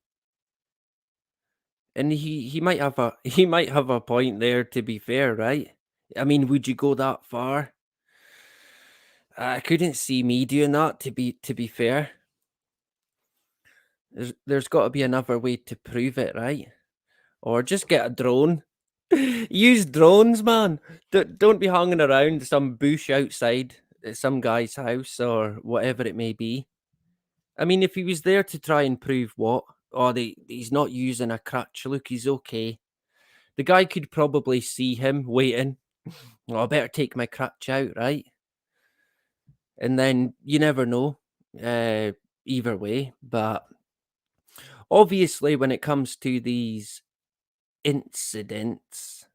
And he might have a he might have a point there, to be fair, right? I mean, would you go that far? I couldn't see me doing that, to be fair. There's got to be another way to prove it, right? Or just get a drone. Use drones, man. Don't be hanging around some bush outside some guy's house or whatever it may be. I mean, if he was there to try and prove what, oh, he's not using a crutch. Look, he's okay. The guy could probably see him waiting. Oh, I better take my crutch out, right? And then you never know, either way. But obviously, when it comes to these incidents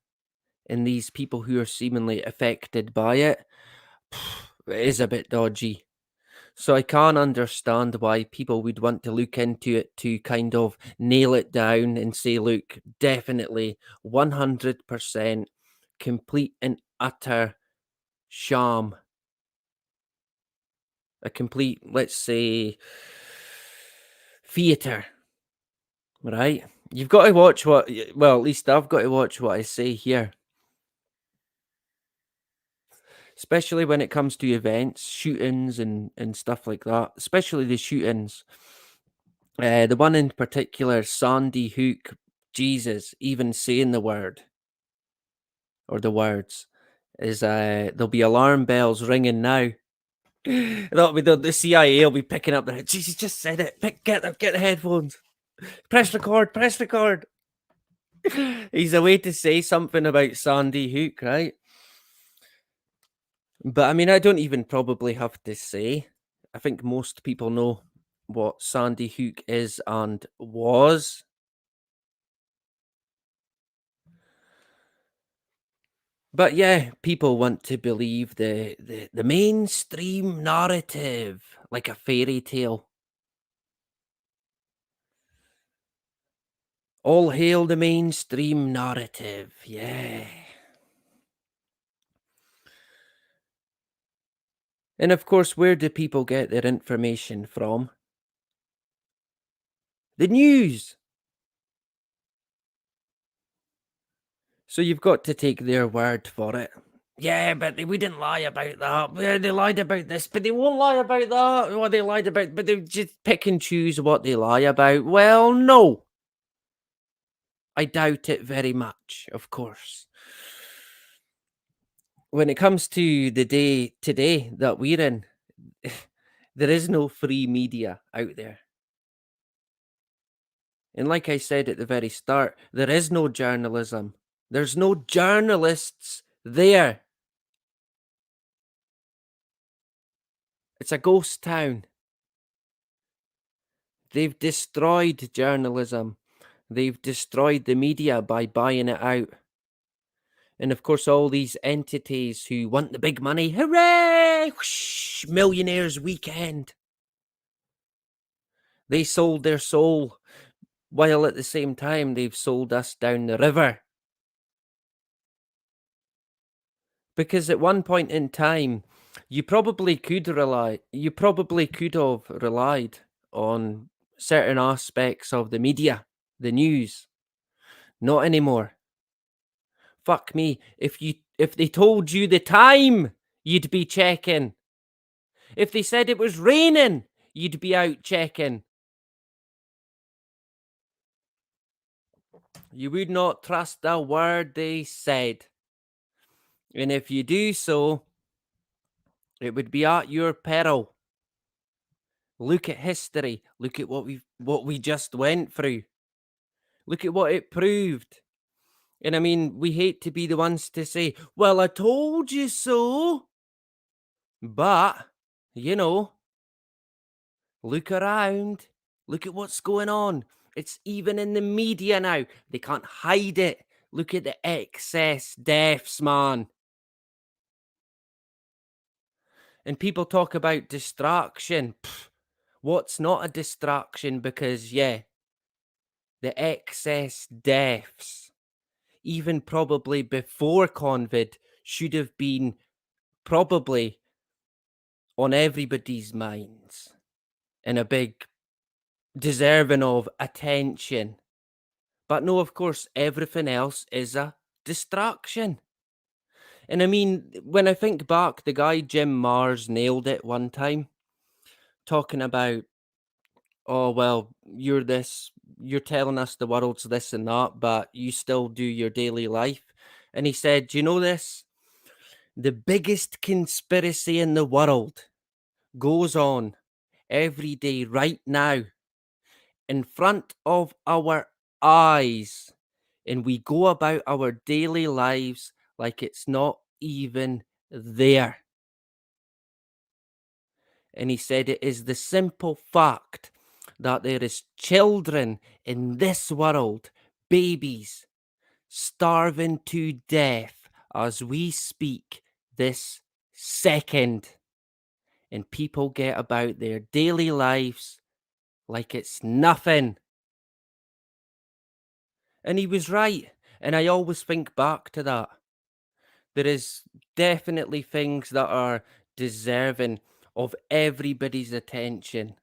and these people who are seemingly affected by it, it is a bit dodgy. So I can understand why people would want to look into it to kind of nail it down and say, look, definitely 100% complete and utter sham. A complete, let's say, theater, right? You've got to watch well, at least I've got to watch what I say here. Especially when it comes to events, shootings and stuff like that, especially the shootings. The one in particular, Sandy Hook, Jesus, even saying the word or the words is there'll be alarm bells ringing now. That'll be the CIA will be picking up the Jesus just said it. Get the headphones. Press record, press record. He's a way to say something about Sandy Hook, right? But I mean, I don't even probably have to say. I think most people know what Sandy Hook is and was. But yeah, people want to believe the mainstream narrative like a fairy tale. All hail the mainstream narrative. Yeah. And of course, where do people get their information from? The news. So you've got to take their word for it. yeah, but they wouldn't lie about that. Yeah, they lied about this, but they won't lie about that. What they lied about, but they just pick and choose what they lie about. Well, no, I doubt it very much, of course. When it comes to the day today that we're in, there is no free media out there. And like I said at the very start, there is no journalism. There's no journalists there. It's a ghost town. They've destroyed journalism. They've destroyed the media by buying it out. And of course, all these entities who want the big money, hooray! Whoosh, millionaires weekend. They sold their soul, while at the same time they've sold us down the river. Because at one point in time, you probably could have relied on certain aspects of the media, the news. Not anymore. Fuck me. If they told you the time, you'd be checking. If they said it was raining, you'd be out checking. You would not trust a word they said. And if you do so, it would be at your peril. Look at history. Look at what we just went through. Look at what it proved. And I mean, we hate to be the ones to say, well, I told you so. But, you know, look around. Look at what's going on. It's even in the media now. They can't hide it. Look at the excess deaths, man. And people talk about distraction. Pfft, what's not a distraction? Because, yeah, the excess deaths, even probably before COVID, should have been probably on everybody's minds and a big deserving of attention. But no, of course, everything else is a distraction. And I mean, when I think back, the guy Jim Mars nailed it one time, talking about, oh, well, you're telling us the world's this and that, but you still do your daily life. And he said, do you know this? The biggest conspiracy in the world goes on every day right now in front of our eyes, and we go about our daily lives like it's not even there. And he said it is the simple fact that there is children in this world, babies, starving to death as we speak this second. And people get about their daily lives like it's nothing. And he was right. And I always think back to that. There is definitely things that are deserving of everybody's attention.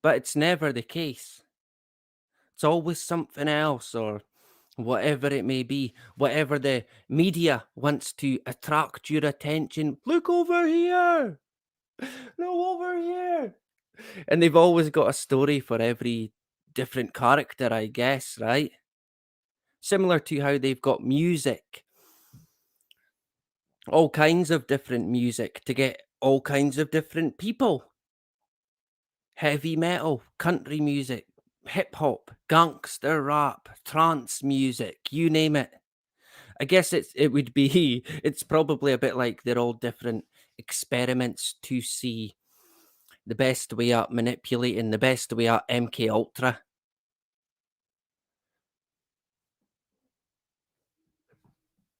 But it's never the case. It's always something else or whatever it may be, whatever the media wants to attract your attention. Look over here. No, over here. And they've always got a story for every different character, I guess, right? Similar to how they've got music, all kinds of different music to get all kinds of different people. Heavy metal, country music, hip hop, gangster rap, trance music, you name it. I guess it would be it's probably a bit like they're all different experiments to see the best way at manipulating, the best way at MK Ultra.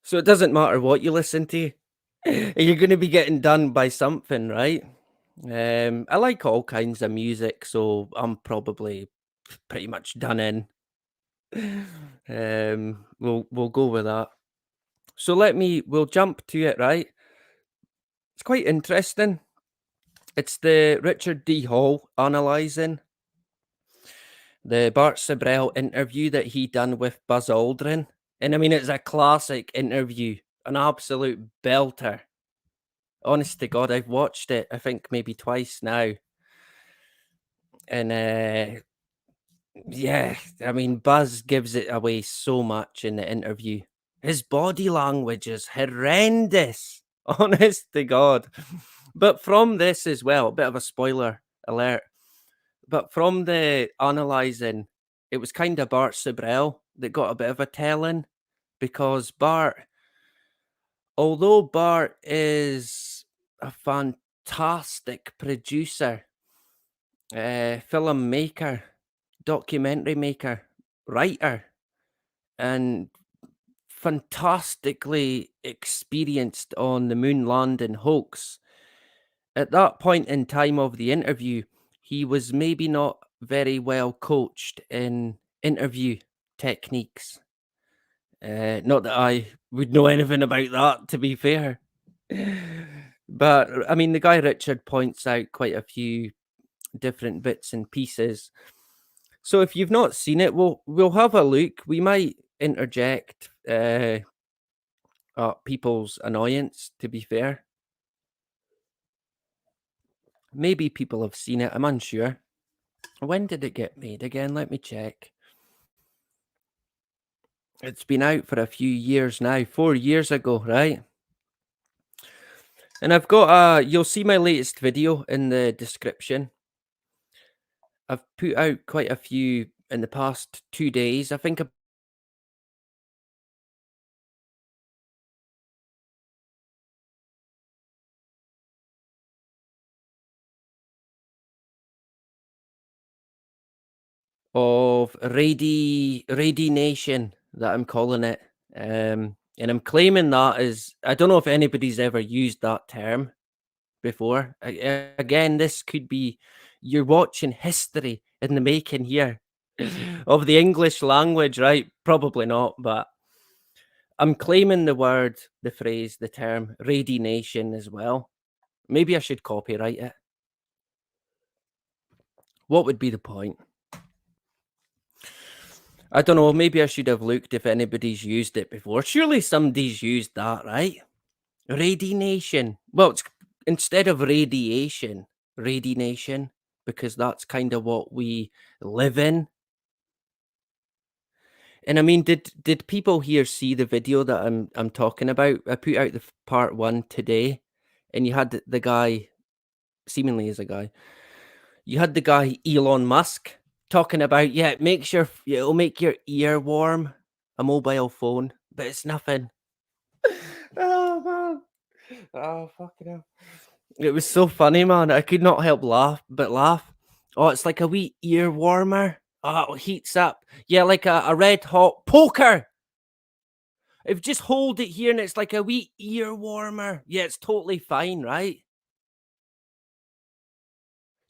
So it doesn't matter what you listen to, you're going to be getting done by something, right? I like all kinds of music, so I'm probably pretty much done in. We'll go with that. So we'll jump to it, right? It's quite interesting. It's the Richard D. Hall analysing the Bart Sibrel interview that he done with Buzz Aldrin. And I mean, it's a classic interview. an absolute belter. Honest to God, I've watched it, I think maybe twice now. And yeah, I mean, Buzz gives it away so much in the interview. His body language is horrendous. Honest to God. But from this as well, a bit of a spoiler alert. But from the analysing, it was kind of Bart Sibrel that got a bit of a telling because although Bart is a fantastic producer, filmmaker, documentary maker, writer, and fantastically experienced on the moon landing hoax. At that point in time of the interview, he was maybe not very well coached in interview techniques. Not that I would know anything about that, to be fair. But I mean, the guy Richard points out quite a few different bits and pieces. So if you've not seen it, we'll have a look. We might interject people's annoyance, to be fair. Maybe people have seen it, I'm unsure. When did it get made again? Let me check. It's been out for a few years now, 4 years ago, right? And I've got you'll see my latest video in the description. I've put out quite a few in the past 2 days. I think of Nation that I'm calling it. And I'm claiming that is I don't know if anybody's ever used that term before. Again, this could be you're watching history in the making here of the English language, right? Probably not, but I'm claiming the phrase, the term Nation as well. Maybe I should copyright it. What would be the point? I don't know. Maybe I should have looked if anybody's used it before. Surely somebody's used that, right? Nation. Well, it's instead of radiation, Nation, because that's kind of what we live in. And I mean, did people here see the video that I'm talking about? I put out the part 1 today, and you had the guy, seemingly is a guy. You had the guy Elon Musk talking about, yeah, it'll make your ear warm, a mobile phone, but it's nothing. Oh man. Oh fucking hell. It was so funny, man. I could not help laugh. Oh, it's like a wee ear warmer. Oh, it heats up. Yeah, like a red hot poker. If you just hold it here and it's like a wee ear warmer. Yeah, it's totally fine, right?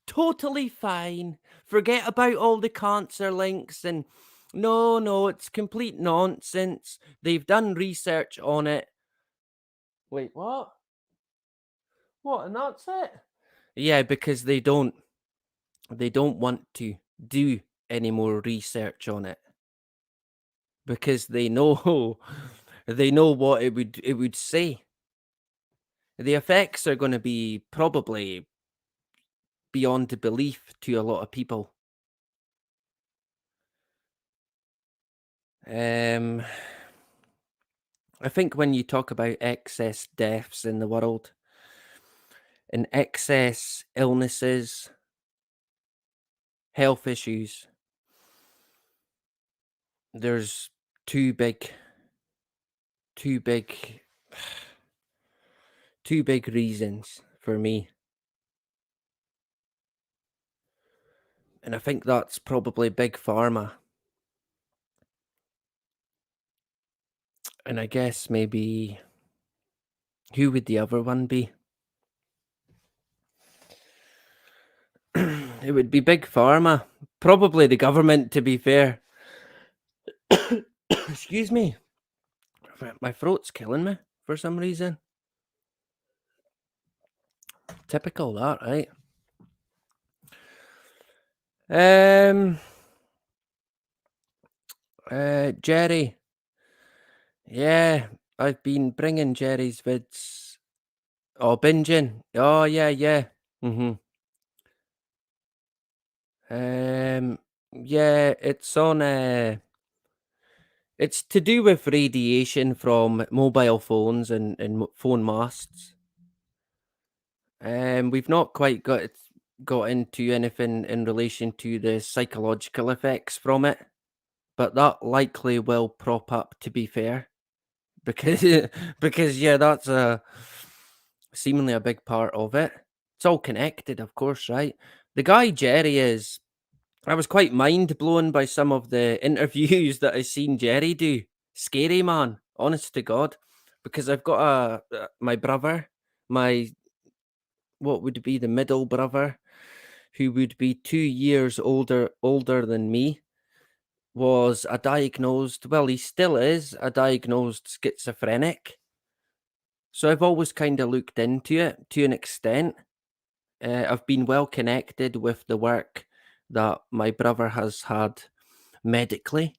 Totally fine. Forget about all the cancer links and no, it's complete nonsense. They've done research on it. Wait, what? What? And that's it? Yeah, because they don't want to do any more research on it because they know they know what it would say. The effects are going to be probably beyond belief to a lot of people. I think when you talk about excess deaths in the world and excess illnesses, health issues, there's two big two big two big reasons for me. And I think that's probably big pharma. And I guess maybe who would the other one be? It would be big pharma. Probably the government, to be fair. Excuse me. My throat's killing me for some reason. Typical that, right? Jerry. Yeah, I've been bringing Jerry's vids. Oh, binging. Oh, yeah, yeah. Mhm. Um, yeah, it's on, it's to do with radiation from mobile phones and phone masts. We've not quite got into anything in relation to the psychological effects from it, but that likely will prop up, to be fair, because because yeah, that's a seemingly a big part of it. It's all connected, of course, right? The guy Jerry is. I was quite mind blown by some of the interviews that I seen Jerry do. Scary man, honest to God, because I've got my brother, my what would be the middle brother, who would be 2 years older than me, was a diagnosed. Well, he still is a diagnosed schizophrenic. So I've always kind of looked into it to an extent. I've been well connected with the work that my brother has had medically.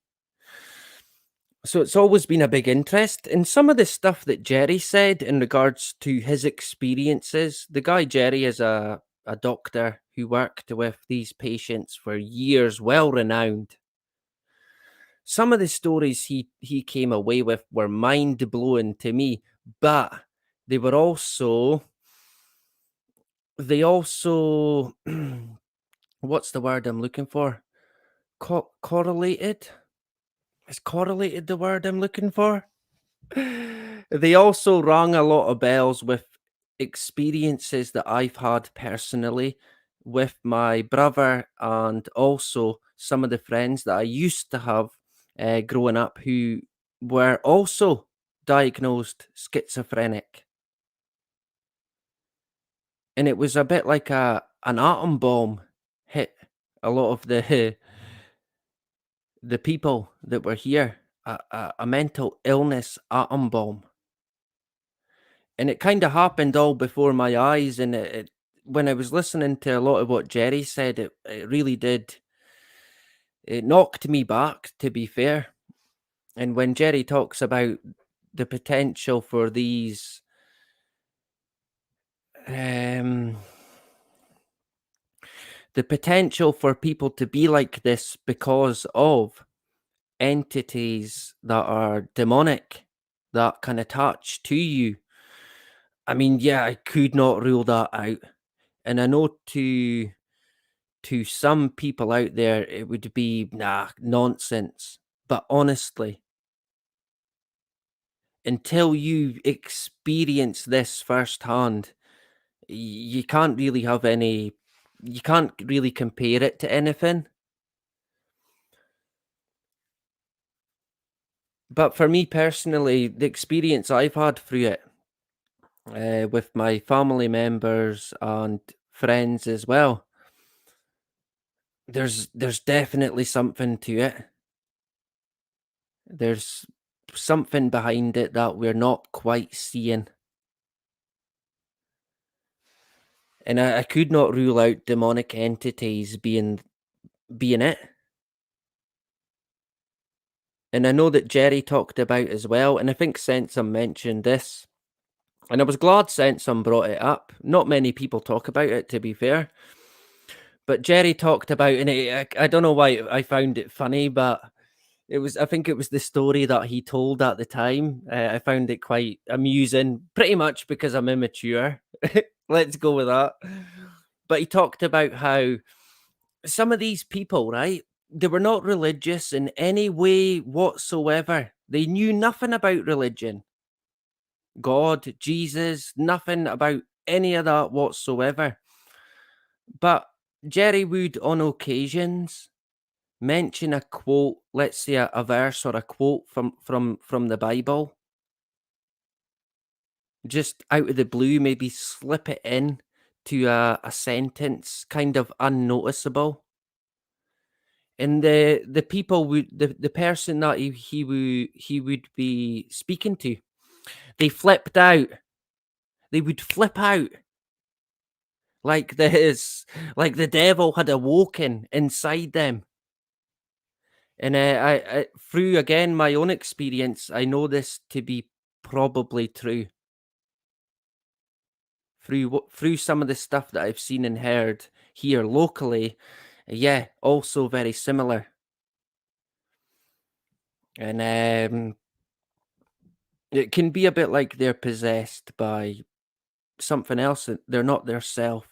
So it's always been a big interest. And some of the stuff that Jerry said in regards to his experiences, the guy Jerry is a doctor who worked with these patients for years, well renowned. Some of the stories he came away with were mind blowing to me, but they were also they also what's the word I'm looking for? Correlated? Is correlated the word I'm looking for? They also rang a lot of bells with experiences that I've had personally with my brother and also some of the friends that I used to have growing up who were also diagnosed schizophrenic. And it was a bit like an atom bomb hit a lot of the people that were here. A mental illness atom bomb. And it kind of happened all before my eyes. And when I was listening to a lot of what Jerry said, it really did. It knocked me back, to be fair. And when Jerry talks about the potential for these, um, the potential for people to be like this because of entities that are demonic, that can attach to you. I mean, yeah, I could not rule that out. And I know to some people out there, it would be nah, nonsense. But honestly, until you experience this firsthand, you can't really have any, you can't really compare it to anything. But for me personally, the experience I've had through it with my family members and friends as well, there's definitely something to it. There's something behind it that we're not quite seeing. And I could not rule out demonic entities being it. And I know that Jerry talked about as well, and I think Sensum mentioned this. And I was glad Sensum brought it up. Not many people talk about it, to be fair. But Jerry talked about, and I don't know why I found it funny, but I think it was the story that he told at the time. I found it quite amusing, pretty much because I'm immature. Let's go with that. But he talked about how some of these people, right? They were not religious in any way whatsoever. They knew nothing about religion, God, Jesus, nothing about any of that whatsoever. But Jerry would, on occasions, mention a quote, let's say a verse or a quote from the Bible, just out of the blue, maybe slip it in to a sentence, kind of unnoticeable. And the people would the person that he would be speaking to, they flipped out. They would flip out like this, like the devil had awoken inside them. And I through again my own experience, I know this to be probably true. Through some of the stuff that I've seen and heard here locally, yeah, also very similar. And it can be a bit like they're possessed by something else that they're not their self.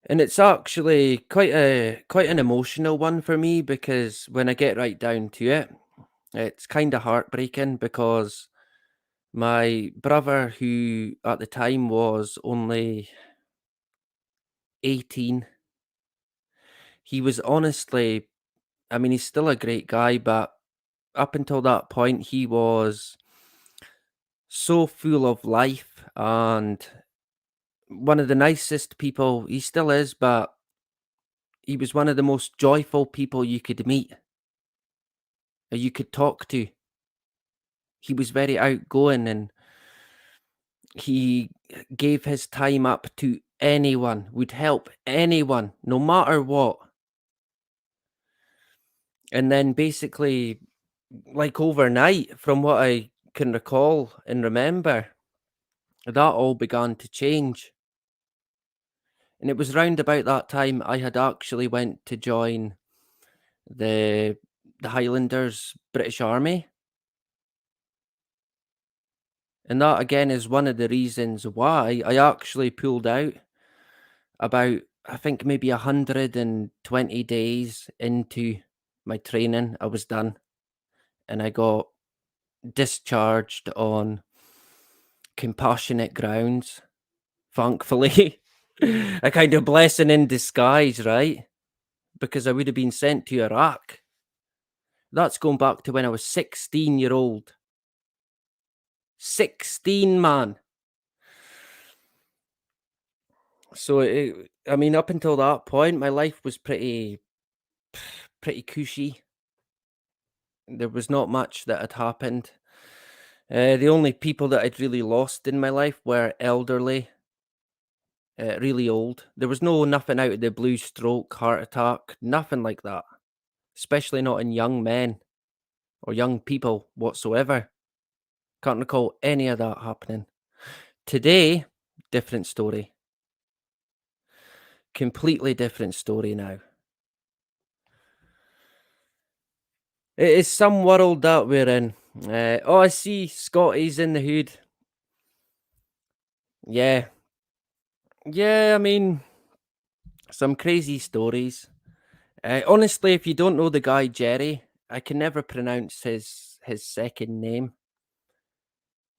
And it's actually quite an emotional one for me because when I get right down to it, it's kind of heartbreaking because my brother, who at the time was only 18, he was honestly, I mean, he's still a great guy, but up until that point, he was so full of life and one of the nicest people. He still is, but he was one of the most joyful people you could meet, or you could talk to. He was very outgoing and he gave his time up to anyone, would help anyone, no matter what. And then basically, like overnight, from what I can recall and remember, that all began to change. And it was round about that time I had actually went to join the the Highlanders British Army. And that again is one of the reasons why I actually pulled out about, I think, maybe 120 days into my training. I was done and I got discharged on compassionate grounds, thankfully. A kind of blessing in disguise, right? Because I would have been sent to Iraq. That's going back to when I was 16-year-old. 16, man. So I mean, up until that point, my life was pretty cushy. There was not much that had happened. The only people that I'd really lost in my life were elderly, really old. There was nothing out of the blue, stroke, heart attack, nothing like that. Especially not in young men or young people whatsoever. Can't recall any of that happening. Today, different story. Completely different story now. It is some world that we're in. Oh, I see Scotty's in the hood. Yeah. Yeah, I mean, some crazy stories. Honestly, if you don't know the guy Jerry, I can never pronounce his second name.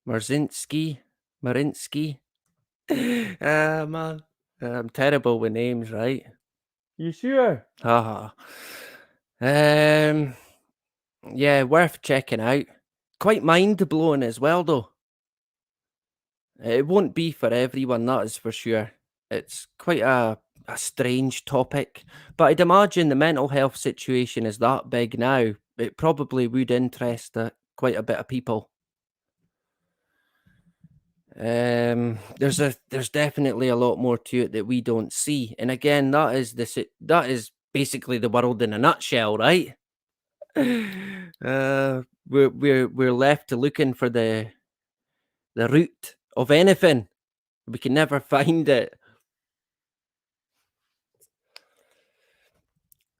Marzinski? Marinsky? Ah, man. I'm terrible with names, right? You sure? Haha. Yeah, worth checking out. Quite mind blowing as well, though. It won't be for everyone, that is for sure. It's quite a strange topic, but I'd imagine the mental health situation is that big now. It probably would interest quite a bit of people. There's definitely a lot more to it that we don't see, and again, that is basically the world in a nutshell, right? We're left to looking for the root of anything. We can never find it.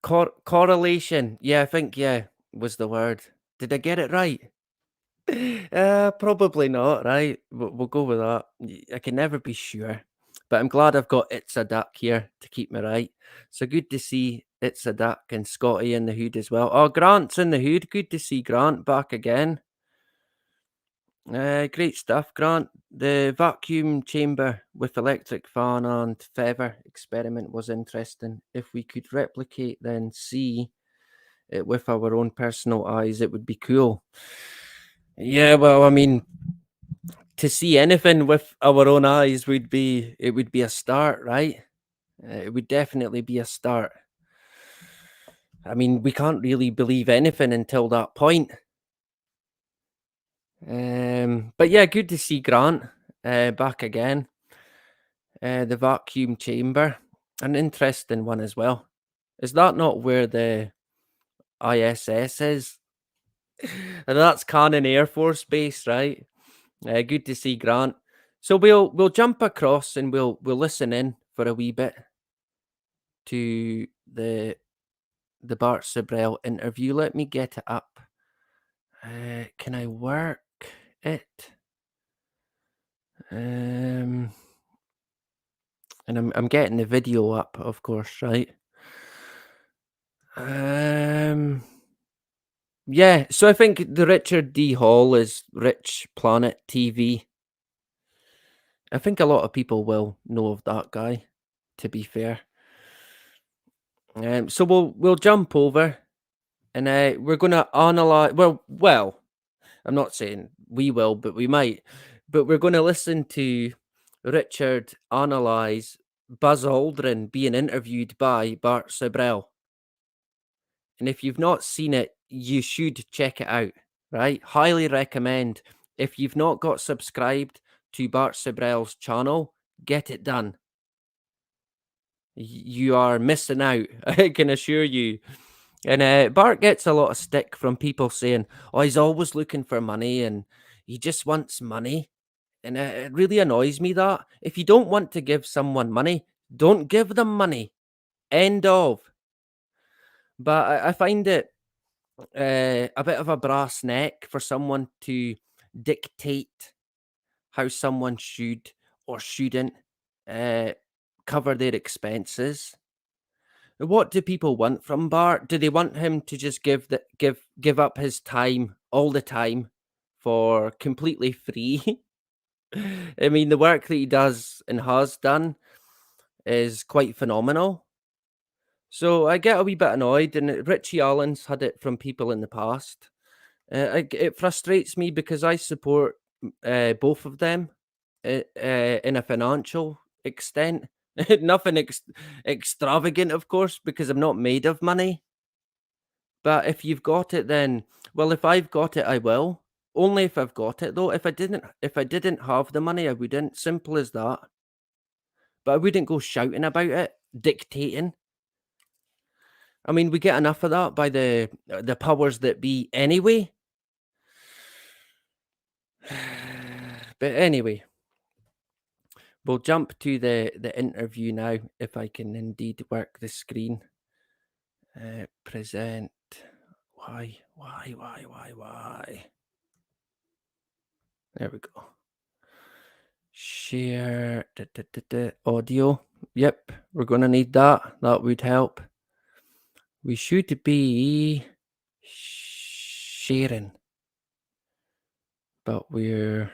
Correlation. Yeah, I think yeah was the word. Did I get it right? Probably not, right? We'll go with that. I can never be sure. But I'm glad I've got It's a Duck here to keep me right. So good to see It's a Duck and Scotty in the hood as well. Oh, Grant's in the hood. Good to see Grant back again. Great stuff, Grant. The vacuum chamber with electric fan and feather experiment was interesting. If we could replicate then see it with our own personal eyes, it would be cool. Yeah, well, I mean, to see anything with our own eyes would be a start, right? It would definitely be a start. I mean, we can't really believe anything until that point. But yeah, good to see Grant back again. The vacuum chamber, an interesting one as well. Is that not where the ISS is? And that's Cannon Air Force Base, right? Good to see Grant. So we'll jump across and we'll listen in for a wee bit to the Bart Sibrel interview. Let me get it up. Can I work it? And I'm getting the video up, of course, right? Yeah, so I think the Richard D. Hall is Rich Planet TV. I think a lot of people will know of that guy, to be fair. So we'll jump over and we're gonna analyze. Well, I'm not saying we will, but we might. But we're gonna listen to Richard analyze Buzz Aldrin being interviewed by Bart Sibrel. And if you've not seen it, you should check it out, right? Highly recommend. If you've not got subscribed to Bart Sibrel's channel, get it done. You are missing out, I can assure you. And Bart gets a lot of stick from people saying, oh, he's always looking for money and he just wants money. And it really annoys me that if you don't want to give someone money, don't give them money. End of. But I find it a bit of a brass neck for someone to dictate how someone should or shouldn't cover their expenses. What do people want from Bart? Do they want him to just give up his time all the time for completely free? I mean, the work that he does and has done is quite phenomenal. So I get a wee bit annoyed, and Richie Allen's had it from people in the past. It frustrates me because I support both of them in a financial extent. Nothing extravagant, of course, because I'm not made of money. But if you've got it, then well, if I've got it, I will. Only if I've got it, though. If I didn't have the money, I wouldn't. Simple as that. But I wouldn't go shouting about it, dictating. I mean, we get enough of that by the powers that be anyway. But anyway, we'll jump to the interview now, if I can indeed work the screen. Present. Why? There we go. Share audio. Yep, we're going to need that. That would help. We should be sharing, but we're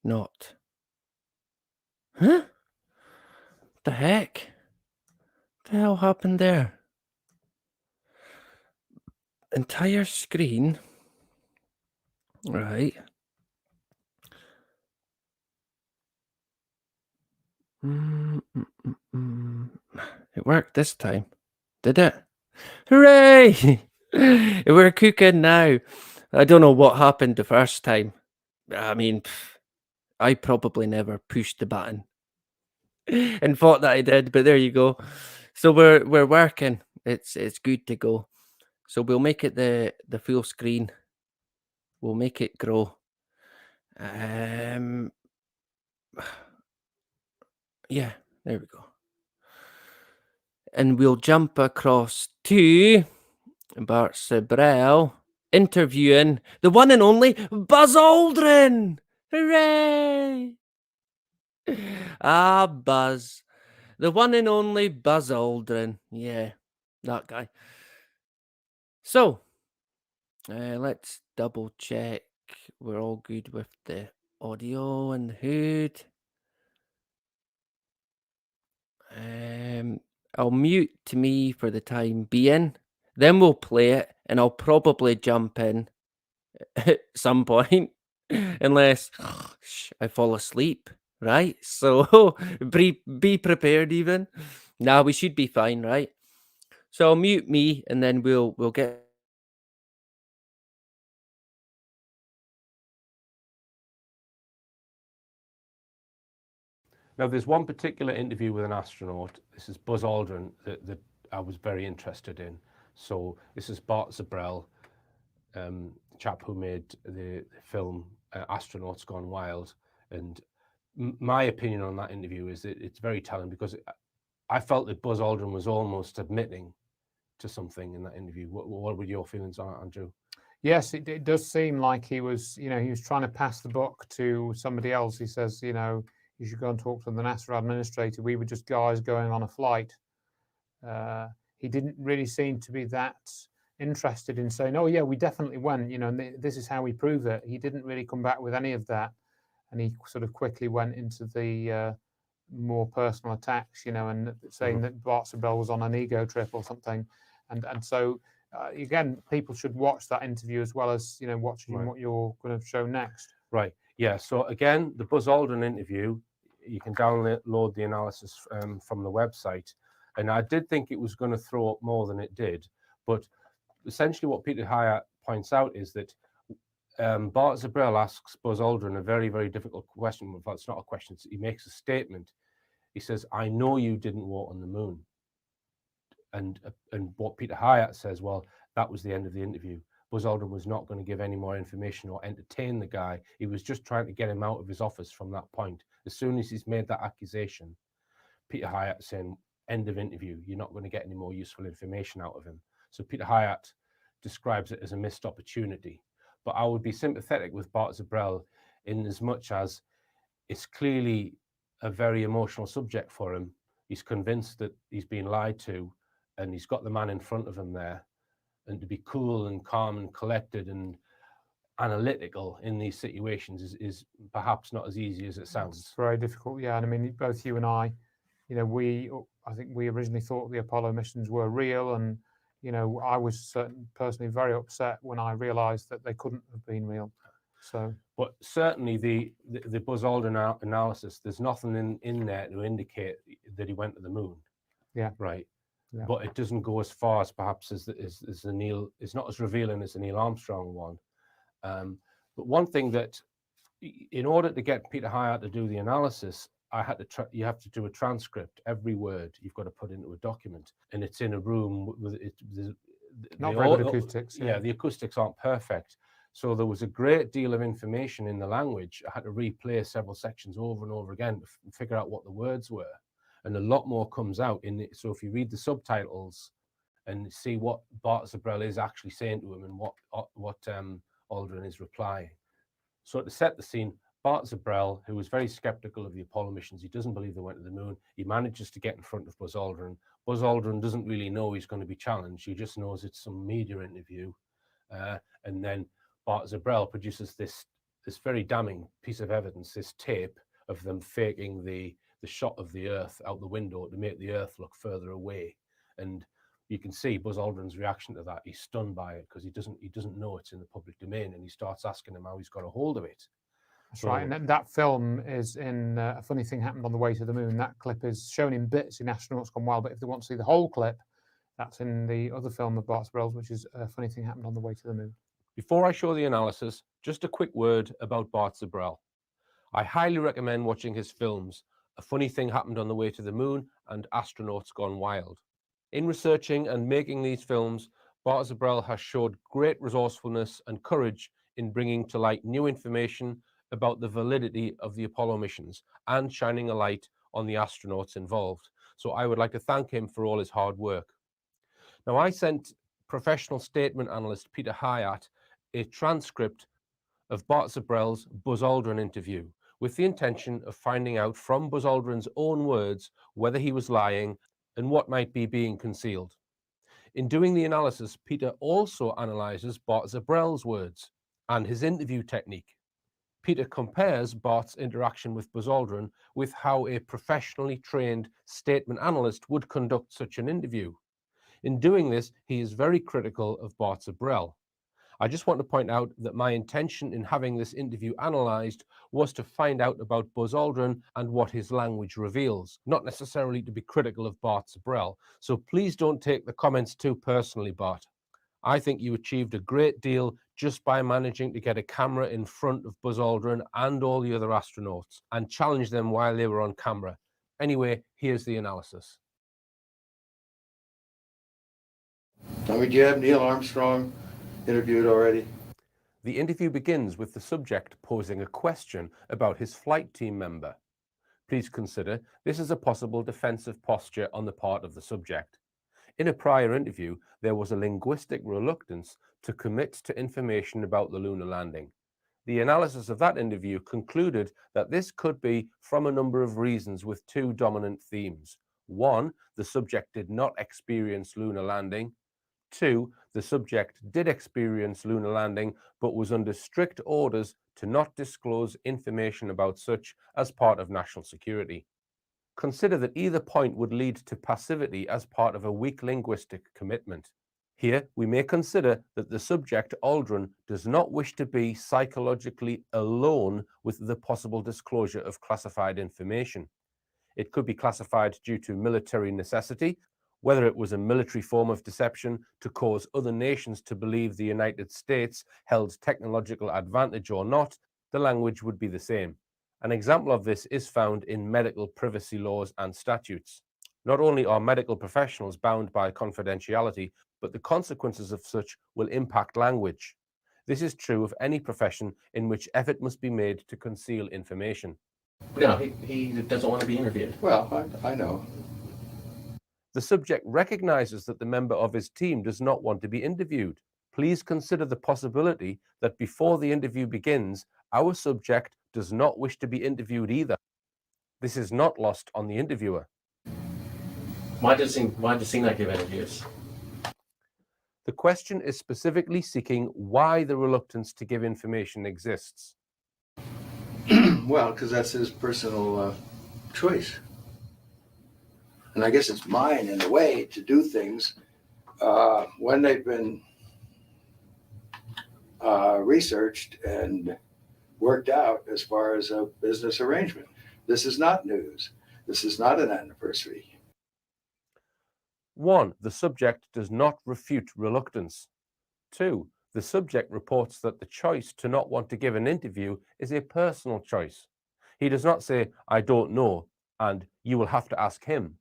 not. Huh? The heck? What the hell happened there? Entire screen. Right. It worked this time. Did it? Hooray! We're cooking now. I don't know what happened the first time. I mean, I probably never pushed the button and thought that I did, but there you go. So we're working. It's good to go. So we'll make it the full screen. We'll make it grow. Yeah, there we go. And we'll jump across to Bart Sibrel interviewing the one and only Buzz Aldrin. Hooray! Ah, Buzz. The one and only Buzz Aldrin. Yeah, that guy. So, let's double check. We're all good with the audio and the hood. I'll mute to me for the time being. Then we'll play it, and I'll probably jump in at some point, unless I fall asleep, right? So be prepared even. Nah, we should be fine, right? So I'll mute me, and then we'll get. Now, there's one particular interview with an astronaut. This is Buzz Aldrin that I was very interested in. So this is Bart Sibrel chap who made the film Astronauts Gone Wild. And my opinion on that interview is that it's very telling, because I felt that Buzz Aldrin was almost admitting to something in that interview. What were your feelings on it, Andrew? Yes, it does seem like he was, he was trying to pass the buck to somebody else. He says, you should go and talk to the NASA administrator. We were just guys going on a flight. He didn't really seem to be that interested in saying, oh yeah, we definitely went, and this is how we prove it. He didn't really come back with any of that. And he sort of quickly went into the more personal attacks, and saying that Bart Sibrel was on an ego trip or something. And so, again, people should watch that interview as well as, watching what you're going to show next. Right. Yeah. So again, the Buzz Aldrin interview, you can download the analysis from the website. And I did think it was going to throw up more than it did. But essentially what Peter Hyatt points out is that Bart Sibrel asks Buzz Aldrin a very, very difficult question. Well, it's not a question. He makes a statement. He says, I know you didn't walk on the moon. And what Peter Hyatt says, well, that was the end of the interview. Buzz Aldrin was not going to give any more information or entertain the guy. He was just trying to get him out of his office from that point. As soon as he's made that accusation, Peter Hyatt saying, end of interview, you're not going to get any more useful information out of him. So Peter Hyatt describes it as a missed opportunity. But I would be sympathetic with Bart Sibrel in as much as it's clearly a very emotional subject for him. He's convinced that he's been lied to, and he's got the man in front of him there. And to be cool and calm and collected and analytical in these situations is perhaps not as easy as it sounds. It's very difficult, yeah. And I mean, both you and I, I think we originally thought the Apollo missions were real, and I was personally very upset when I realised that they couldn't have been real. So, but certainly the Buzz Aldrin analysis, there's nothing in there to indicate that he went to the moon. Yeah. Right. Yeah. But it doesn't go as far as perhaps as the Neil. It's not as revealing as the Neil Armstrong one. But one thing that, in order to get Peter Hyatt to do the analysis, you have to do a transcript. Every word you've got to put into a document, and it's in a room with it. Not very good acoustics. Yeah, the acoustics aren't perfect. So there was a great deal of information in the language. I had to replay several sections over and over again to figure out what the words were. And a lot more comes out in it. So if you read the subtitles and see what Bart Sibrel is actually saying to him and what Aldrin is replying. So to set the scene, Bart Sibrel, who was very skeptical of the Apollo missions, he doesn't believe they went to the moon. He manages to get in front of Buzz Aldrin. Buzz Aldrin doesn't really know he's going to be challenged. He just knows it's some media interview. And then Bart Sibrel produces this very damning piece of evidence, this tape of them faking the shot of the Earth out the window to make the Earth look further away. And you can see Buzz Aldrin's reaction to that. He's stunned by it because he doesn't know it's in the public domain, and he starts asking him how he's got a hold of it. That's right. And that film is in A Funny Thing Happened on the Way to the Moon. That clip is shown in bits in Astronauts Gone Wild, but if they want to see the whole clip, that's in the other film of Bart Sibrel's, which is A Funny Thing Happened on the Way to the Moon. Before I show the analysis, just a quick word about Bart Sibrel. I highly recommend watching his films, A Funny Thing Happened on the Way to the Moon and Astronauts Gone Wild. In researching and making these films, Bart Sibrel has showed great resourcefulness and courage in bringing to light new information about the validity of the Apollo missions and shining a light on the astronauts involved. So I would like to thank him for all his hard work. Now, I sent professional statement analyst Peter Hyatt a transcript of Bart Sibrel's Buzz Aldrin interview with the intention of finding out from Buzz Aldrin's own words whether he was lying and what might be being concealed. In doing the analysis, Peter also analyzes Bart Sibrel's words and his interview technique. Peter compares Bart's interaction with Buzz Aldrin with how a professionally trained statement analyst would conduct such an interview. In doing this, he is very critical of Bart Sibrel. I just want to point out that my intention in having this interview analysed was to find out about Buzz Aldrin and what his language reveals, not necessarily to be critical of Bart Sibrel. So please don't take the comments too personally, Bart. I think you achieved a great deal just by managing to get a camera in front of Buzz Aldrin and all the other astronauts and challenge them while they were on camera. Anyway, here's the analysis. I mean, do you have Neil Armstrong interviewed already? The interview begins with the subject posing a question about his flight team member. Please consider this is a possible defensive posture on the part of the subject. In a prior interview, there was a linguistic reluctance to commit to information about the lunar landing. The analysis of that interview concluded that this could be from a number of reasons with two dominant themes. One, the subject did not experience lunar landing. Two, the subject did experience lunar landing, but was under strict orders to not disclose information about such as part of national security. Consider that either point would lead to passivity as part of a weak linguistic commitment. Here, we may consider that the subject, Aldrin, does not wish to be psychologically alone with the possible disclosure of classified information. It could be classified due to military necessity, whether it was a military form of deception to cause other nations to believe the United States held technological advantage or not, the language would be the same. An example of this is found in medical privacy laws and statutes. Not only are medical professionals bound by confidentiality, but the consequences of such will impact language. This is true of any profession in which effort must be made to conceal information. No, he doesn't want to be interviewed. Well, I know. The subject recognizes that the member of his team does not want to be interviewed. Please consider the possibility that before the interview begins, our subject does not wish to be interviewed either. This is not lost on the interviewer. Why does he not give interviews? The question is specifically seeking why the reluctance to give information exists. Well, because that's his personal choice. And I guess it's mine in a way to do things when they've been researched and worked out as far as a business arrangement. This is not news. This is not an anniversary. 1. The subject does not refute reluctance. 2. The subject reports that the choice to not want to give an interview is a personal choice. He does not say, "I don't know," and "you will have to ask him,"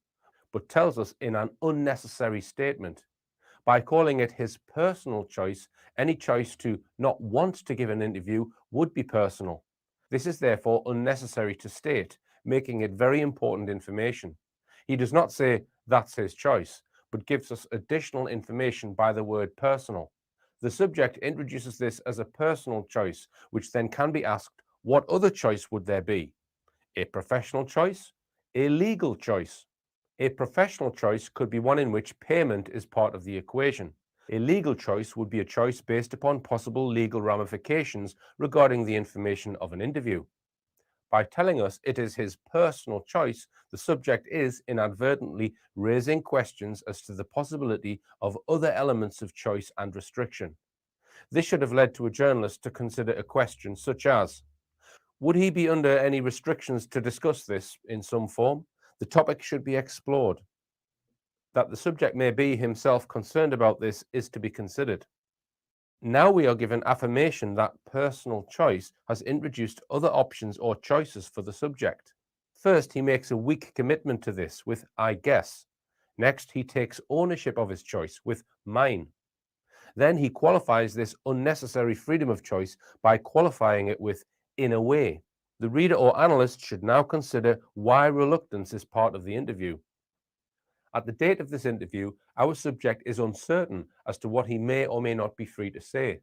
but tells us in an unnecessary statement. By calling it his personal choice, any choice to not want to give an interview would be personal. This is therefore unnecessary to state, making it very important information. He does not say that's his choice, but gives us additional information by the word personal. The subject introduces this as a personal choice, which then can be asked, what other choice would there be? A professional choice? A legal choice? A professional choice could be one in which payment is part of the equation. A legal choice would be a choice based upon possible legal ramifications regarding the information of an interview. By telling us it is his personal choice, the subject is inadvertently raising questions as to the possibility of other elements of choice and restriction. This should have led to a journalist to consider a question such as, would he be under any restrictions to discuss this in some form? The topic should be explored. That the subject may be himself concerned about this is to be considered. Now we are given affirmation that personal choice has introduced other options or choices for the subject. First, he makes a weak commitment to this with "I guess." Next, he takes ownership of his choice with "mine." Then he qualifies this unnecessary freedom of choice by qualifying it with "in a way." The reader or analyst should now consider why reluctance is part of the interview. At the date of this interview, our subject is uncertain as to what he may or may not be free to say.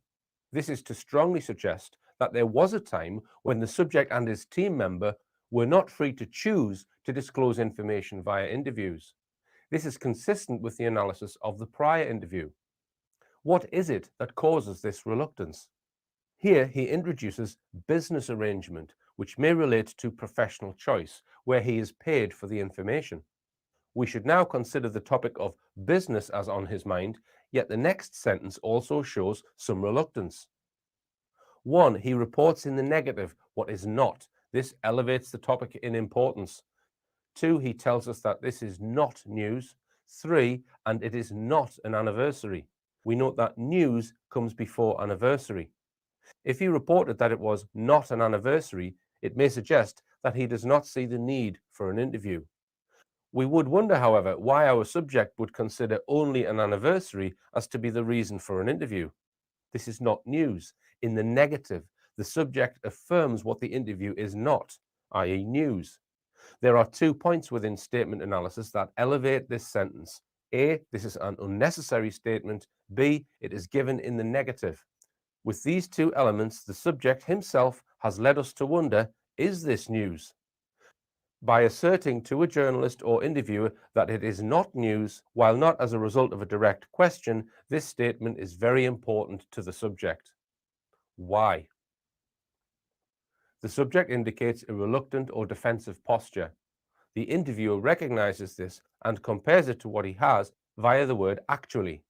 This is to strongly suggest that there was a time when the subject and his team member were not free to choose to disclose information via interviews. This is consistent with the analysis of the prior interview. What is it that causes this reluctance? Here he introduces business arrangement, which may relate to professional choice, where he is paid for the information. We should now consider the topic of business as on his mind, yet the next sentence also shows some reluctance. 1. He reports in the negative what is not. This elevates the topic in importance. 2. He tells us that this is not news. 3. And it is not an anniversary. We note that news comes before anniversary. If he reported that it was not an anniversary, it may suggest that he does not see the need for an interview. We would wonder, however, why our subject would consider only an anniversary as to be the reason for an interview. This is not news. In the negative, the subject affirms what the interview is not, i.e. news. There are 2 points within statement analysis that elevate this sentence. A, this is an unnecessary statement. B, it is given in the negative. With these 2 elements, the subject himself has led us to wonder, is this news? By asserting to a journalist or interviewer that it is not news, while not as a result of a direct question, this statement is very important to the subject. Why? The subject indicates a reluctant or defensive posture. The interviewer recognizes this and compares it to what he has via the word actually.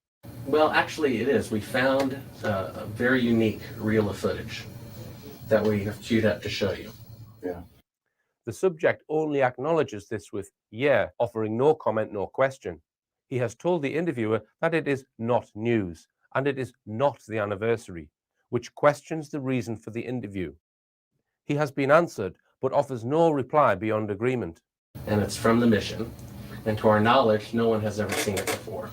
Well, actually it is. We found a very unique reel of footage that we have queued up to show you. Yeah. The subject only acknowledges this with yeah, offering no comment, no question. He has told the interviewer that it is not news and it is not the anniversary, which questions the reason for the interview. He has been answered, but offers no reply beyond agreement. And it's from the mission. And to our knowledge, no one has ever seen it before.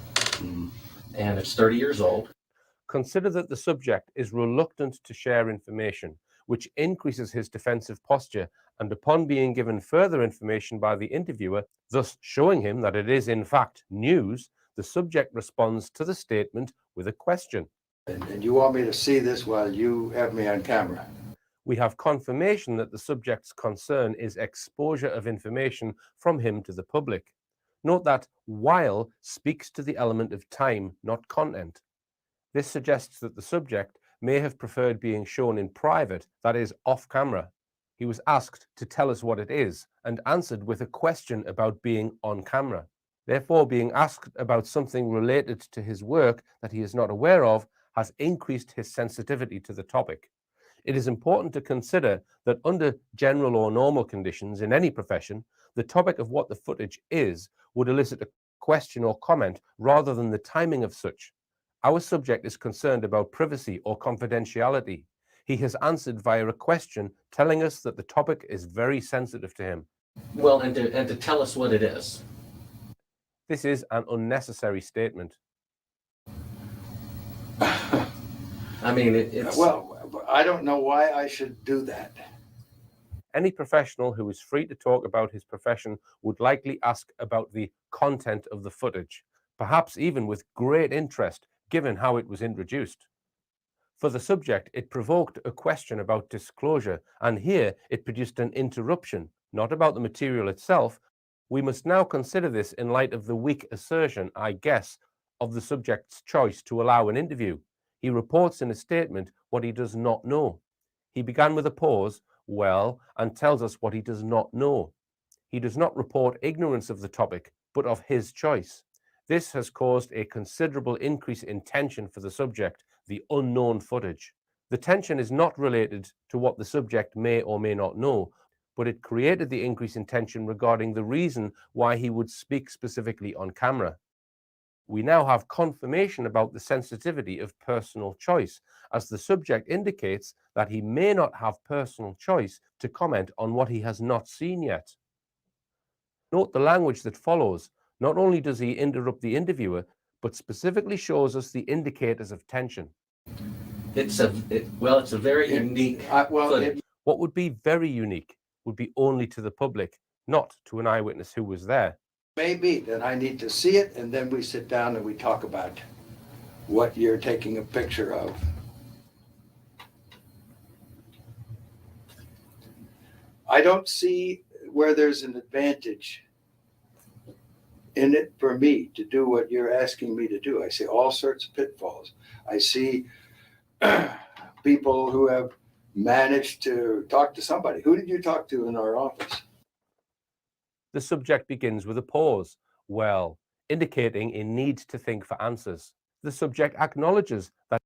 And it's 30 years old. Consider that the subject is reluctant to share information, which increases his defensive posture, and upon being given further information by the interviewer, thus showing him that it is in fact news, the subject responds to the statement with a question. And you want me to see this while you have me on camera? We have confirmation that the subject's concern is exposure of information from him to the public. Note that while speaks to the element of time, not content. This suggests that the subject may have preferred being shown in private, that is, off camera. He was asked to tell us what it is and answered with a question about being on camera. Therefore, being asked about something related to his work that he is not aware of has increased his sensitivity to the topic. It is important to consider that under general or normal conditions in any profession, the topic of what the footage is would elicit a question or comment rather than the timing of such. Our subject is concerned about privacy or confidentiality. He has answered via a question telling us that the topic is very sensitive to him. Well, and to tell us what it is. This is an unnecessary statement. I mean, it's... Well, I don't know why I should do that. Any professional who is free to talk about his profession would likely ask about the content of the footage, perhaps even with great interest, given how it was introduced. For the subject, it provoked a question about disclosure, and here it produced an interruption, not about the material itself. We must now consider this in light of the weak assertion, I guess, of the subject's choice to allow an interview. He reports in a statement what he does not know. He began with a pause, well, and tells us what he does not know. He does not report ignorance of the topic, but of his choice. This has caused a considerable increase in tension for the subject, the unknown footage. The tension is not related to what the subject may or may not know, but it created the increase in tension regarding the reason why he would speak specifically on camera. We now have confirmation about the sensitivity of personal choice, as the subject indicates that he may not have personal choice to comment on what he has not seen yet. Note the language that follows. Not only does he interrupt the interviewer, but specifically shows us the indicators of tension. It's a very unique footage. What would be very unique would be only to the public, not to an eyewitness who was there. Maybe then I need to see it, and then we sit down and we talk about what you're taking a picture of. I don't see where there's an advantage in it for me to do what you're asking me to do. I see all sorts of pitfalls. I see people who have managed to talk to somebody. Who did you talk to in our office? The subject begins with a pause, well, indicating a need to think for answers. The subject acknowledges that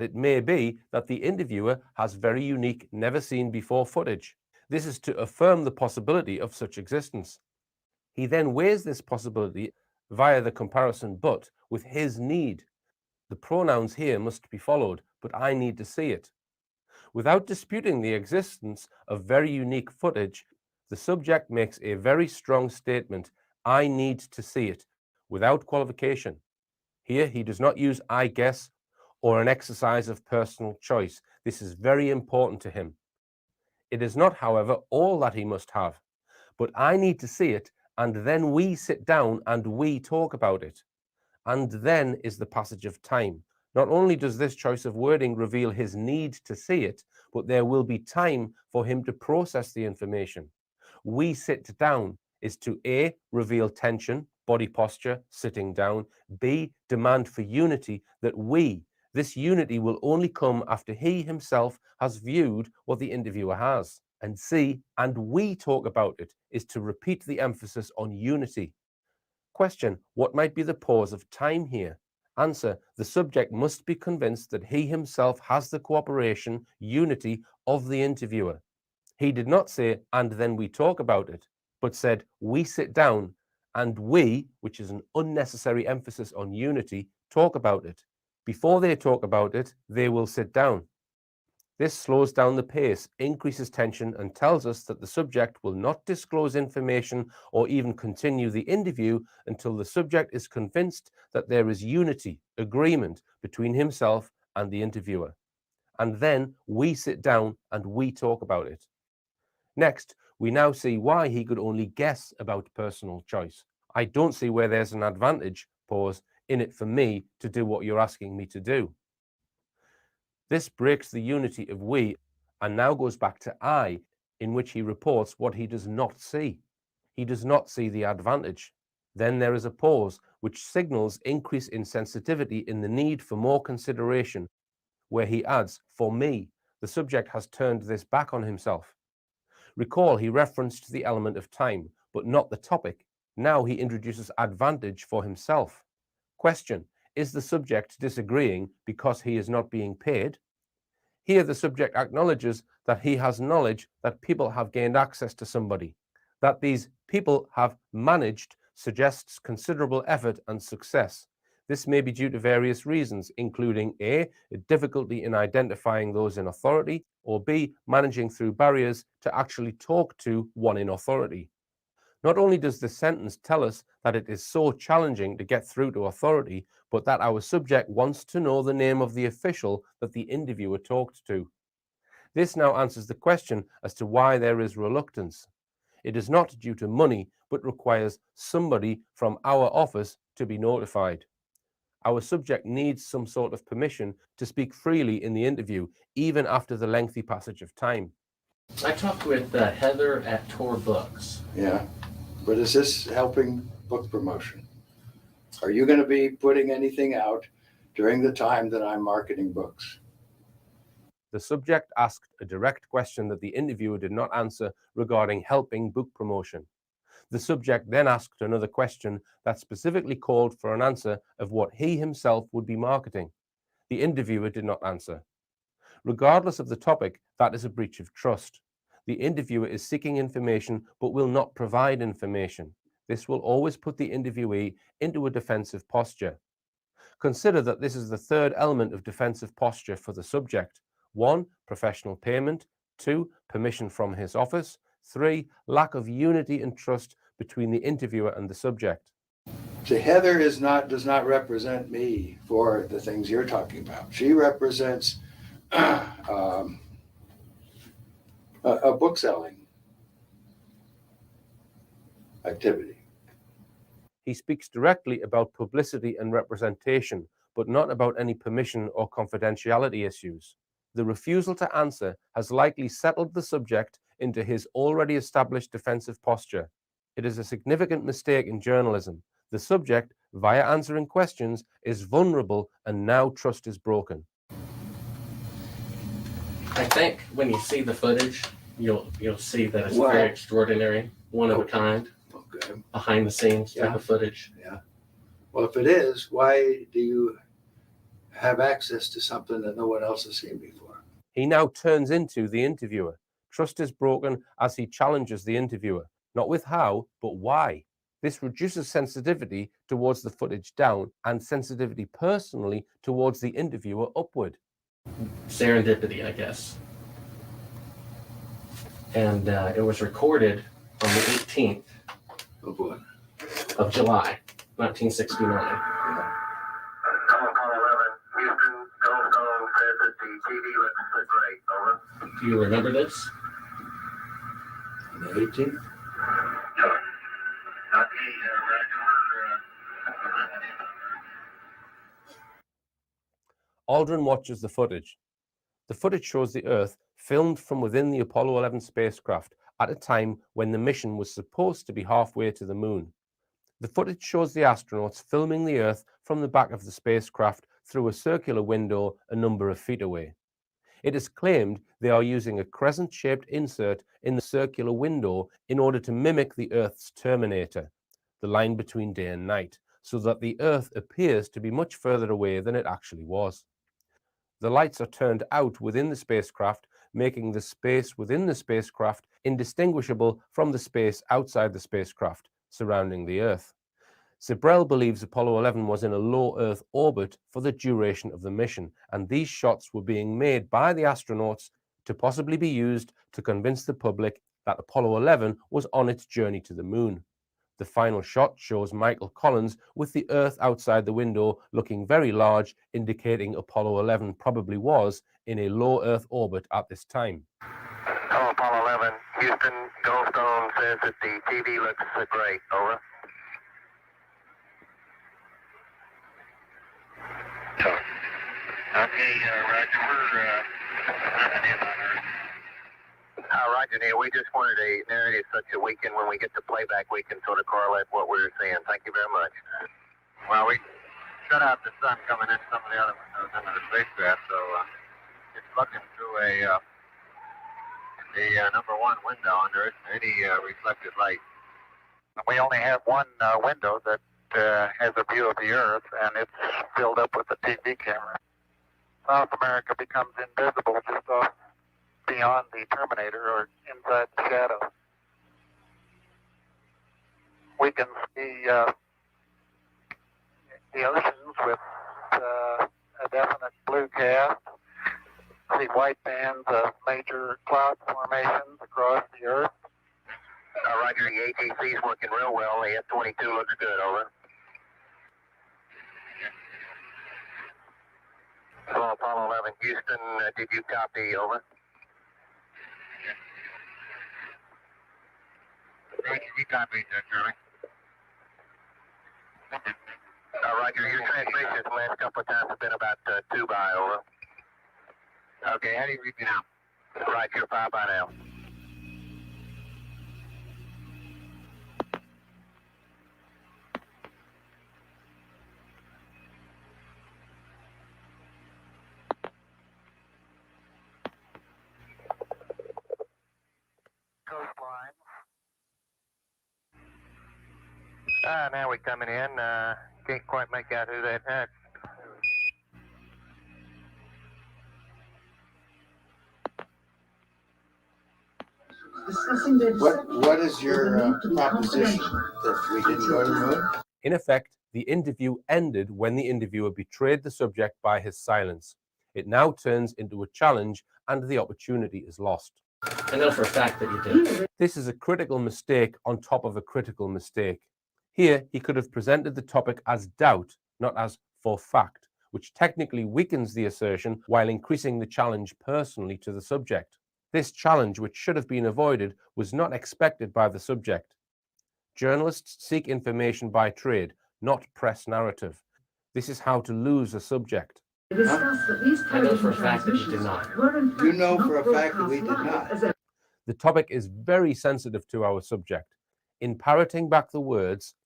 it may be that the interviewer has very unique, never seen before footage. This is to affirm the possibility of such existence. He then weighs this possibility via the comparison but with his need. The pronouns here must be followed, but I need to see it. Without disputing the existence of very unique footage, the subject makes a very strong statement, I need to see it, without qualification. Here he does not use I guess or an exercise of personal choice. This is very important to him. It is not, however, all that he must have, but I need to see it, and then we sit down and we talk about it. And then is the passage of time. Not only does this choice of wording reveal his need to see it, but there will be time for him to process the information. We sit down is to A, reveal tension, body posture, sitting down, B, demand for unity, that this unity will only come after he himself has viewed what the interviewer has. And C, and we talk about it, is to repeat the emphasis on unity. Question, what might be the pause of time here? Answer, the subject must be convinced that he himself has the cooperation, unity of the interviewer. He did not say, and then we talk about it, but said, we sit down and we, which is an unnecessary emphasis on unity, talk about it. Before they talk about it, they will sit down. This slows down the pace, increases tension, and tells us that the subject will not disclose information or even continue the interview until the subject is convinced that there is unity, agreement between himself and the interviewer. And then we sit down and we talk about it. Next, we now see why he could only guess about personal choice. I don't see where there's an advantage, pause, in it for me to do what you're asking me to do. This breaks the unity of we and now goes back to I, in which he reports what he does not see. He does not see the advantage. Then there is a pause, which signals increase in sensitivity in the need for more consideration, where he adds, for me, the subject has turned this back on himself. Recall he referenced the element of time, but not the topic. Now he introduces advantage for himself. Question, is the subject disagreeing because he is not being paid? Here the subject acknowledges that he has knowledge that people have gained access to somebody. That these people have managed suggests considerable effort and success. This may be due to various reasons, including A, difficulty in identifying those in authority, or B, managing through barriers to actually talk to one in authority. Not only does this sentence tell us that it is so challenging to get through to authority, but that our subject wants to know the name of the official that the interviewer talked to. This now answers the question as to why there is reluctance. It is not due to money, but requires somebody from our office to be notified. Our subject needs some sort of permission to speak freely in the interview, even after the lengthy passage of time. I talked with Heather at Tor Books. Yeah, but is this helping book promotion? Are you going to be putting anything out during the time that I'm marketing books? The subject asked a direct question that the interviewer did not answer regarding helping book promotion. The subject then asked another question that specifically called for an answer of what he himself would be marketing. The interviewer did not answer. Regardless of the topic, that is a breach of trust. The interviewer is seeking information but will not provide information. This will always put the interviewee into a defensive posture. Consider that this is the third element of defensive posture for the subject. 1, professional payment. 2, permission from his office. 3, lack of unity and trust between the interviewer and the subject. So Heather does not represent me for the things you're talking about. She represents a book selling activity. He speaks directly about publicity and representation, but not about any permission or confidentiality issues. The refusal to answer has likely settled the subject into his already established defensive posture. It is a significant mistake in journalism. The subject, via answering questions, is vulnerable and now trust is broken. I think when you see the footage, you'll see that it's Wow. very extraordinary, one of a kind, Okay. behind the scenes type Yeah. of footage. Well, if it is, why do you have access to something that no one else has seen before? He now turns into the interviewer. Trust is broken as he challenges the interviewer, not with how, but why. This reduces sensitivity towards the footage down and sensitivity personally towards the interviewer upward. Serendipity, I guess. And it was recorded on the 18th Of what? of July, 1969. Yeah. Apollo 11, Houston, go TV looks great. Over. Do you remember this? The 18th? Aldrin watches the footage. The footage shows the Earth filmed from within the Apollo 11 spacecraft at a time when the mission was supposed to be halfway to the moon. The footage shows the astronauts filming the Earth from the back of the spacecraft through a circular window a number of feet away. It is claimed they are using a crescent-shaped insert in the circular window in order to mimic the Earth's terminator, the line between day and night, so that the Earth appears to be much further away than it actually was. The lights are turned out within the spacecraft, making the space within the spacecraft indistinguishable from the space outside the spacecraft surrounding the Earth. Sibrel believes Apollo 11 was in a low Earth orbit for the duration of the mission, and these shots were being made by the astronauts to possibly be used to convince the public that Apollo 11 was on its journey to the moon. The final shot shows Michael Collins with the Earth outside the window looking very large, indicating Apollo 11 probably was in a low Earth orbit at this time. Hello, Apollo 11. Houston, Goldstone says that the TV looks great. Over. Okay, Roger. Roger, Neil. We just wanted a narrative such that we can, when we get the playback, we can sort of correlate what we're seeing. Thank you very much. Well, we shut out the sun coming in some of the other windows into the spacecraft, so it's looking through the number one window under it, any reflected light. We only have one window that has a view of the Earth, and it's filled up with the TV camera. South America becomes invisible just off beyond the terminator or inside the shadow. We can see the oceans with a definite blue cast, see white bands of major cloud formations across the Earth. Roger, the ATC is working real well. The F-22 looks good, over. Hello, Apollo 11, Houston, did you copy, over? Roger, we copied that, Charlie. Roger, your transmissions the last couple of times have been about 2 by, over. Okay, how do you read me now? Right, you're 5 by now. Coastline. Now we're coming in. Can't quite make out who that is. What is your proposition that we didn't go to the moon? In effect, the interview ended when the interviewer betrayed the subject by his silence. It now turns into a challenge and the opportunity is lost. I know for a fact that you did. This is a critical mistake on top of a critical mistake. Here, he could have presented the topic as doubt, not as for fact, which technically weakens the assertion while increasing the challenge personally to the subject. This challenge, which should have been avoided, was not expected by the subject. Journalists seek information by trade, not press narrative. This is how to lose a subject. I know for a fact that you did not. You know for a fact that we did not. The topic is very sensitive to our subject. In parroting back the words,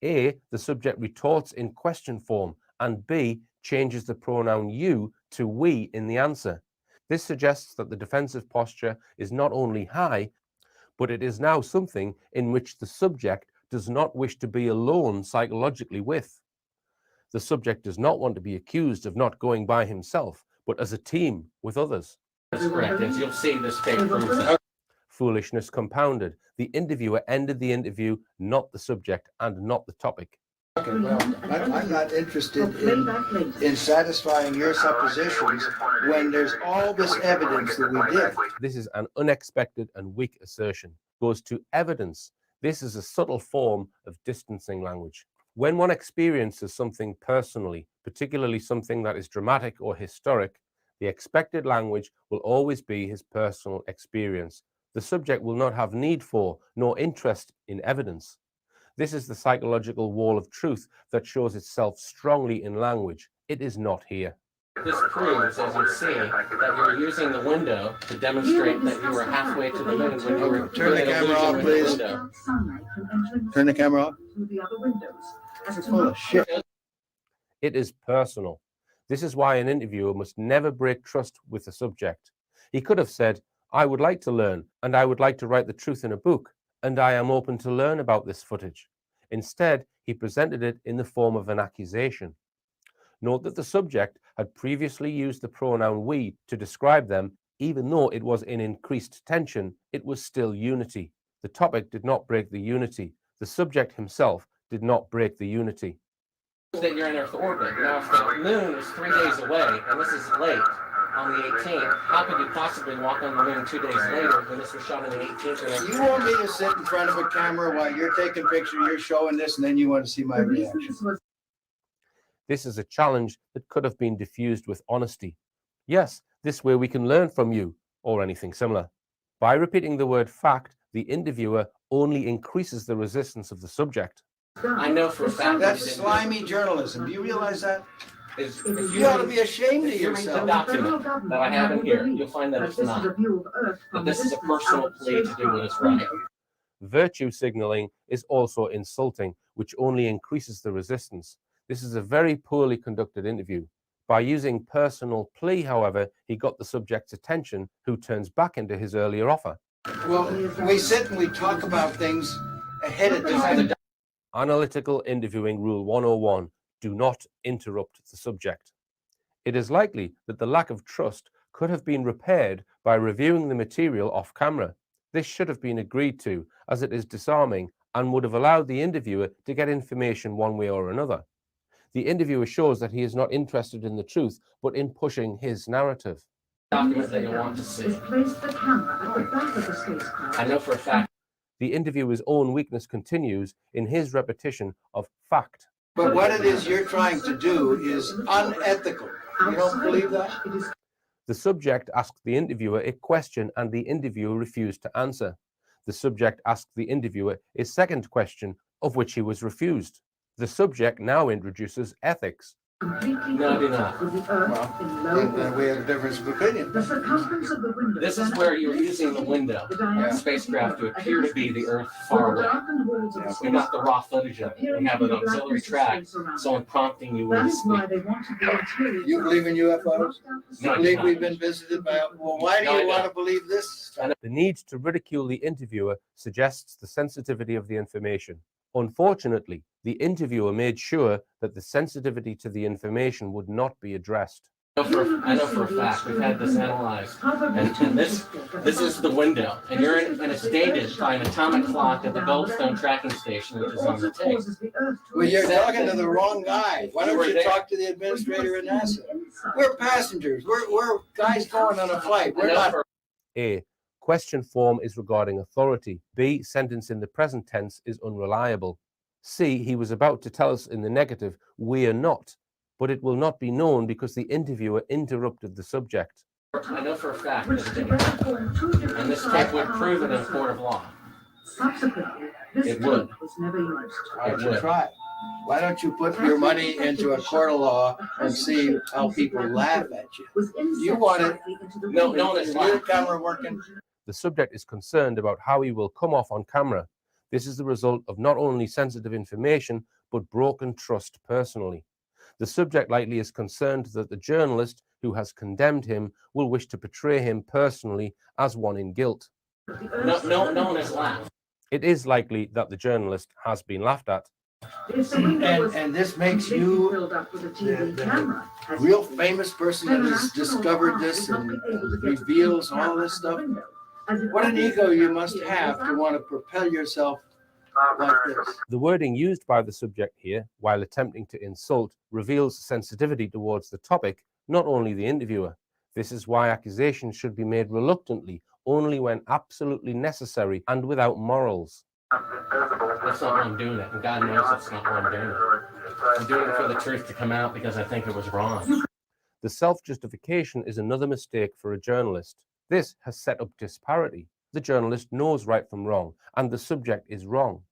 A, the subject retorts in question form, and B, changes the pronoun you to we in the answer. This suggests that the defensive posture is not only high, but it is now something in which the subject does not wish to be alone psychologically with. The subject does not want to be accused of not going by himself, but as a team with others. That's correct. As you'll see, this tape proves that. Foolishness compounded. The interviewer ended the interview, not the subject and not the topic. Okay, well, I'm not interested in satisfying your suppositions when there's all this evidence that we did. This is an unexpected and weak assertion. Goes to evidence. This is a subtle form of distancing language. When one experiences something personally, particularly something that is dramatic or historic, The expected language will always be his personal experience. The subject will not have need for nor interest in evidence. This is the psychological wall of truth that shows itself strongly in language. It is not here. This proves, as you see, that you're using the window to demonstrate that you were halfway to the moon when you were Turn the doing an camera off, illusion with the please. window. Turn the camera off. Full of shit. It is personal. This is why an interviewer must never break trust with the subject. He could have said, I would like to learn, and I would like to write the truth in a book, and I am open to learn about this footage. Instead, he presented it in the form of an accusation. Note that the subject had previously used the pronoun we to describe them. Even though it was in increased tension, it was still unity. The topic did not break the unity. The subject himself did not break the unity. That you're in Earth orbit. Now, if the moon is 3 days away, and this is late on the 18th, how could you possibly walk on the moon 2 days later when this was shot on the 18th? You want me to sit in front of a camera while you're taking pictures, you're showing this, and then you want to see my reaction? This is a challenge that could have been diffused with honesty. Yes, this way we can learn from you, or anything similar. By repeating the word fact, the interviewer only increases the resistance of the subject. I know for a fact That's slimy journalism. Do you realize that? If You ought to be ashamed of if you read the yourself. document that I have in here, you'll find that it's not. That this is a personal plea to do what is right. Virtue signaling is also insulting, which only increases the resistance. This is a very poorly conducted interview. By using personal plea, however, he got the subject's attention, who turns back into his earlier offer. Well, we sit and we talk about things ahead of time. Analytical interviewing rule 101. Do not interrupt the subject. It is likely that the lack of trust could have been repaired by reviewing the material off camera. This should have been agreed to, as it is disarming and would have allowed the interviewer to get information one way or another. The interviewer shows that he is not interested in the truth, but in pushing his narrative. Document that you want to see. I know for a fact. The interviewer's own weakness continues in his repetition of fact. But what it is you're trying to do is unethical. You don't believe that? The subject asked the interviewer a question and the interviewer refused to answer. The subject asked the interviewer a second question, of which he was refused. The subject now introduces ethics. No, I do not. Then we have a difference of opinion. This is where you're using the window of the spacecraft to appear to be the Earth far away. We got the raw footage of it. We have an auxiliary track, so I'm prompting you when to speak. You believe in UFOs? You No, I do believe not. we've been visited by? Well, why do No, I you want to don't. believe this? The need to ridicule the interviewer suggests the sensitivity of the information. Unfortunately, the interviewer made sure that the sensitivity to the information would not be addressed. I know for a fact, we've had this analyzed, and this is the window, and and it's dated by an atomic clock at the Goldstone tracking station, which is on the tape. Well, you're talking to the wrong guy. Why don't you talk to the administrator at NASA? We're passengers. We're guys going on a flight. I We're know not. for A. Question form is regarding authority. B. Sentence in the present tense is unreliable. C. He was about to tell us in the negative, we are not, but it will not be known because the interviewer interrupted the subject. I know for a fact that it didn't. And this tape would prove it in a court of law. It would. Why don't you try it? Why don't you put your money into a court of law and see how people laugh at you? You want it? No one is Is your laughing. camera working? The subject is concerned about how he will come off on camera. This is the result of not only sensitive information, but broken trust personally. The subject likely is concerned that the journalist who has condemned him will wish to portray him personally as one in guilt. No one has laughed. It is likely that the journalist has been laughed at. And this makes you the real famous person that has discovered this and reveals all this stuff. What an ego you must have to want to propel yourself like this. The wording used by the subject here, while attempting to insult, reveals sensitivity towards the topic, not only the interviewer. This is why accusations should be made reluctantly, only when absolutely necessary and without morals. That's not why I'm doing it, and God knows that's not why I'm doing it. I'm doing it for the truth to come out because I think it was wrong. The self-justification is another mistake for a journalist. This has set up disparity. The journalist knows right from wrong, and the subject is wrong.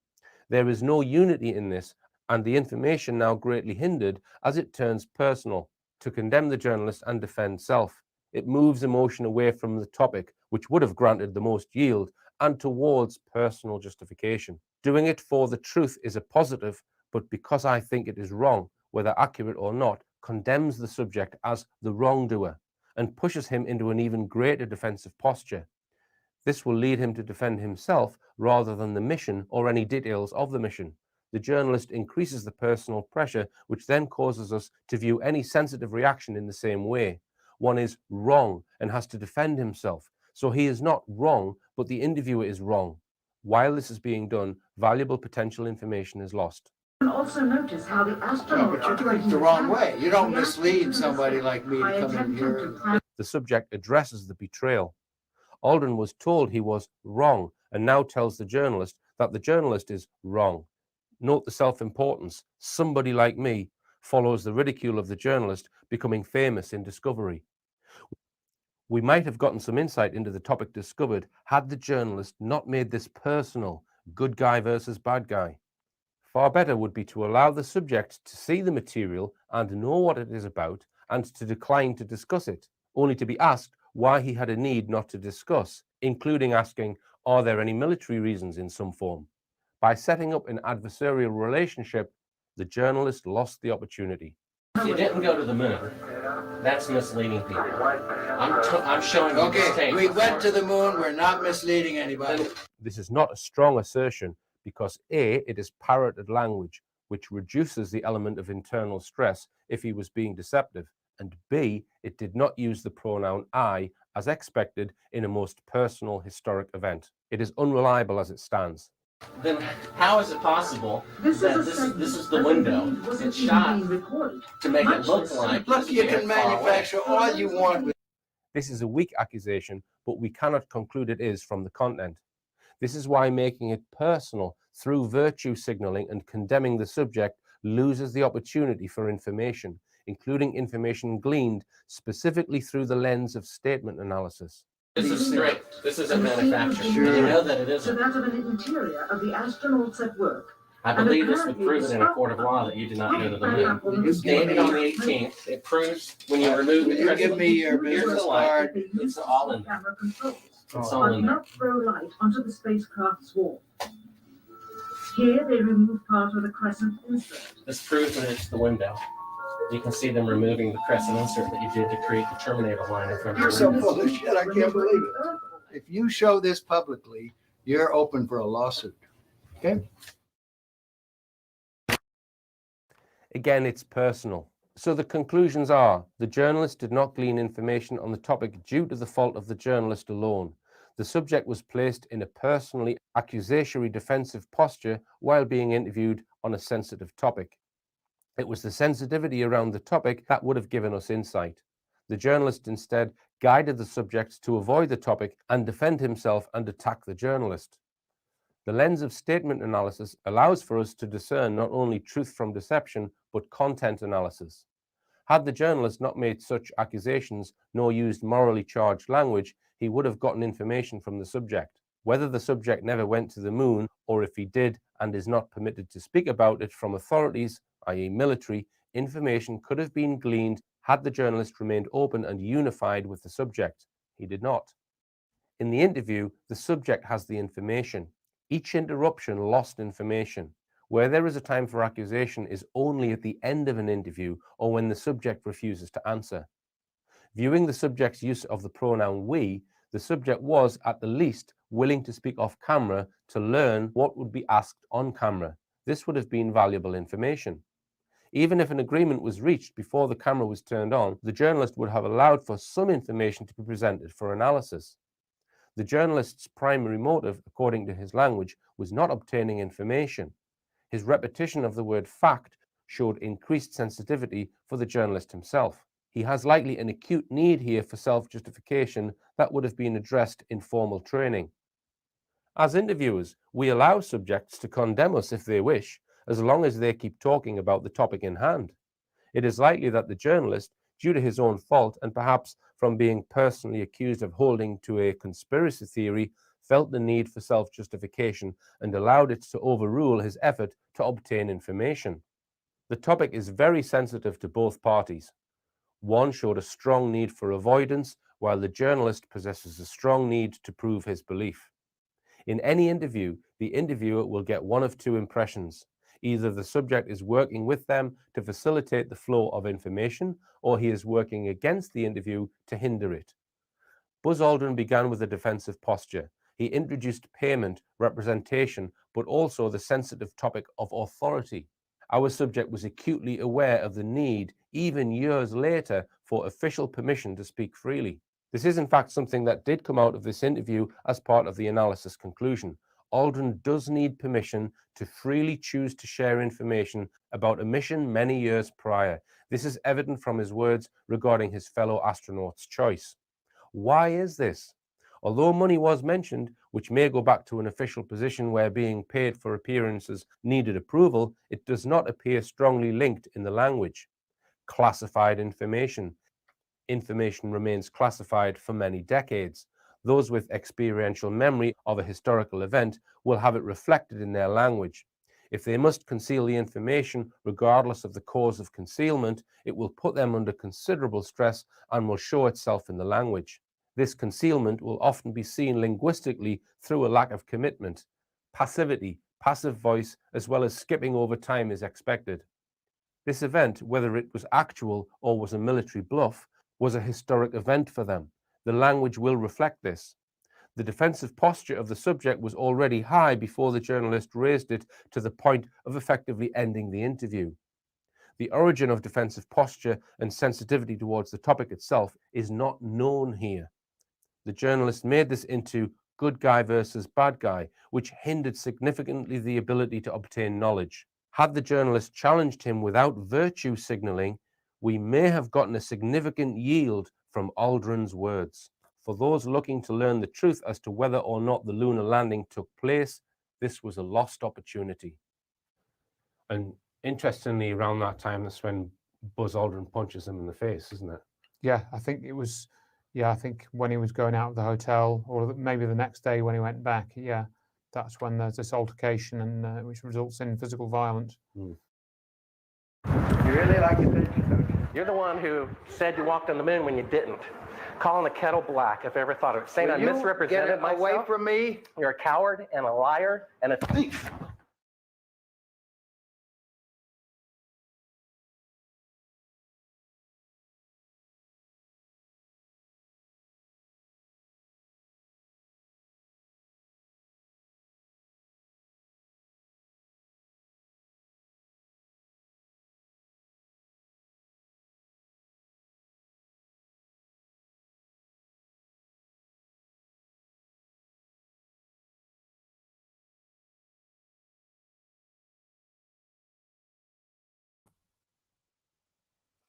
There is no unity in this, and the information now greatly hindered as it turns personal, to condemn the journalist and defend self. It moves emotion away from the topic, which would have granted the most yield, and towards personal justification. Doing it for the truth is a positive, but because I think it is wrong, whether accurate or not, condemns the subject as the wrongdoer and pushes him into an even greater defensive posture. This will lead him to defend himself rather than the mission or any details of the mission. The journalist increases the personal pressure, which then causes us to view any sensitive reaction in the same way. One is wrong and has to defend himself. So he is not wrong, but the interviewer is wrong. While this is being done, valuable potential information is lost. Also notice how the No, astronaut but you're doing it the wrong way. You don't mislead somebody like me to come in here. The subject addresses the betrayal. Aldrin was told he was wrong and now tells the journalist that the journalist is wrong. Note the self-importance. Somebody like me follows the ridicule of the journalist, becoming famous in discovery. We might have gotten some insight into the topic discovered had the journalist not made this personal, good guy versus bad guy. Far better would be to allow the subject to see the material and know what it is about, and to decline to discuss it, only to be asked why he had a need not to discuss, including asking, are there any military reasons in some form? By setting up an adversarial relationship, the journalist lost the opportunity. You didn't go to the moon. That's misleading people. I'm showing you this Okay, tape. we went to the moon. We're not misleading anybody. This is not a strong assertion because A, it is parroted language, which reduces the element of internal stress if he was being deceptive, and B, it did not use the pronoun I as expected in a most personal historic event. It is unreliable as it stands. Then how is it possible that this is the window? It's shot to make it look like Look, you can manufacture all you want. This is a weak accusation, but we cannot conclude it is from the content. This is why making it personal through virtue signaling and condemning the subject loses the opportunity for information, including information gleaned specifically through the lens of statement analysis. This is straight. This isn't manufactured. Sure. You know that it To isn't. that of an interior of the astronauts at work. I believe this would prove it in a court of law that you did not go to the moon. It's dated on the 18th. It proves when you remove the You give me your Here's business the light. card. It's all in there. Camera controls, It's all but in there. not throw light onto the spacecraft's wall. Here they remove part of the crescent insert. This proves that it's the window. You can see them removing the crescent insert that you did to create the Terminator line in front You're of so your full of shit, I can't believe it. If you show this publicly, you're open for a lawsuit. Okay? Again, it's personal. So the conclusions are, the journalist did not glean information on the topic due to the fault of the journalist alone. The subject was placed in a personally accusatory defensive posture while being interviewed on a sensitive topic. It was the sensitivity around the topic that would have given us insight. The journalist instead guided the subject to avoid the topic and defend himself and attack the journalist. The lens of statement analysis allows for us to discern not only truth from deception, but content analysis. Had the journalist not made such accusations nor used morally charged language, he would have gotten information from the subject. Whether the subject never went to the moon, or if he did and is not permitted to speak about it from authorities, i.e. military, information could have been gleaned had the journalist remained open and unified with the subject. He did not. In the interview, the subject has the information. Each interruption lost information. Where there is a time for accusation is only at the end of an interview or when the subject refuses to answer. Viewing the subject's use of the pronoun we, the subject was, at the least, willing to speak off camera to learn what would be asked on camera. This would have been valuable information. Even if an agreement was reached before the camera was turned on, the journalist would have allowed for some information to be presented for analysis. The journalist's primary motive, according to his language, was not obtaining information. His repetition of the word fact showed increased sensitivity for the journalist himself. He has likely an acute need here for self-justification that would have been addressed in formal training. As interviewers, we allow subjects to condemn us if they wish, as long as they keep talking about the topic in hand. It is likely that the journalist, due to his own fault and perhaps from being personally accused of holding to a conspiracy theory, felt the need for self-justification and allowed it to overrule his effort to obtain information. The topic is very sensitive to both parties. One showed a strong need for avoidance, while the journalist possesses a strong need to prove his belief. In any interview, the interviewer will get one of two impressions. Either the subject is working with them to facilitate the flow of information, or he is working against the interview to hinder it. Buzz Aldrin began with a defensive posture. He introduced payment, representation, but also the sensitive topic of authority. Our subject was acutely aware of the need, even years later, for official permission to speak freely. This is in fact something that did come out of this interview as part of the analysis conclusion. Aldrin does need permission to freely choose to share information about a mission many years prior. This is evident from his words regarding his fellow astronauts' choice. Why is this? Although money was mentioned, which may go back to an official position where being paid for appearances needed approval, it does not appear strongly linked in the language. Classified information. Information remains classified for many decades. Those with experiential memory of a historical event will have it reflected in their language. If they must conceal the information, regardless of the cause of concealment, it will put them under considerable stress and will show itself in the language. This concealment will often be seen linguistically through a lack of commitment. Passivity, passive voice, as well as skipping over time is expected. This event, whether it was actual or was a military bluff, was a historic event for them. The language will reflect this. The defensive posture of the subject was already high before the journalist raised it to the point of effectively ending the interview. The origin of defensive posture and sensitivity towards the topic itself is not known here. The journalist made this into good guy versus bad guy, which hindered significantly the ability to obtain knowledge. Had the journalist challenged him without virtue signaling, we may have gotten a significant yield from Aldrin's words. For those looking to learn the truth as to whether or not the lunar landing took place, this was a lost opportunity. And interestingly, around that time, that's when Buzz Aldrin punches him in the face, isn't it? Yeah, I think it was. Yeah, I think when he was going out of the hotel, or maybe the next day when he went back. Yeah, that's when there's this altercation, and which results in physical violence. You really like it, don't you? You're the one who said you walked on the moon when you didn't. Calling the kettle black, if I ever thought of it. Saying I misrepresented myself. Away from me. You're a coward and a liar and a thief.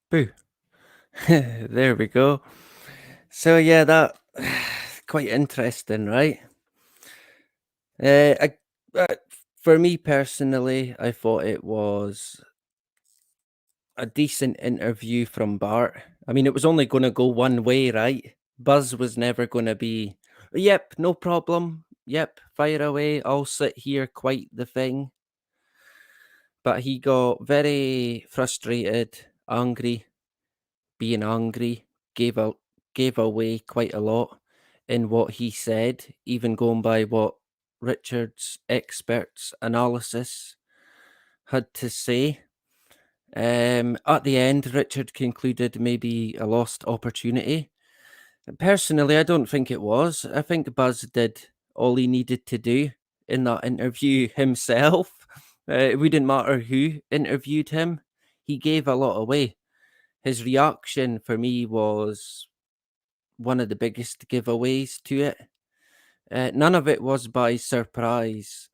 Boo. There we go. So yeah, that quite interesting, right? For me personally, I thought it was a decent interview from Bart. I mean, it was only going to go one way, right? Buzz was never going to be, yep, no problem. Yep, fire away. I'll sit here, quite the thing. But he got very frustrated, angry, being angry, gave away quite a lot in what he said, even going by what Richard's experts' analysis had to say. At the end, Richard concluded maybe a lost opportunity. Personally, I don't think it was. I think Buzz did all he needed to do in that interview himself. It wouldn't matter who interviewed him. He gave a lot away. His reaction for me was one of the biggest giveaways to it. None of it was by surprise.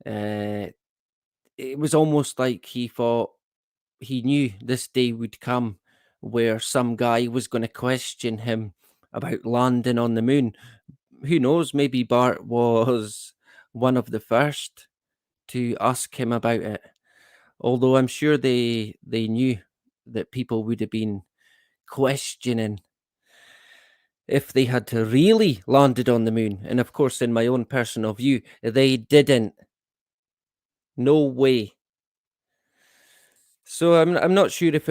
It was almost like he thought he knew this day would come where some guy was going to question him about landing on the moon. Who knows? Maybe Bart was one of the first to ask him about it. Although I'm sure they knew that people would have been questioning if they had really landed on the moon. And of course, in my own personal view, they didn't. No way. So I'm not sure if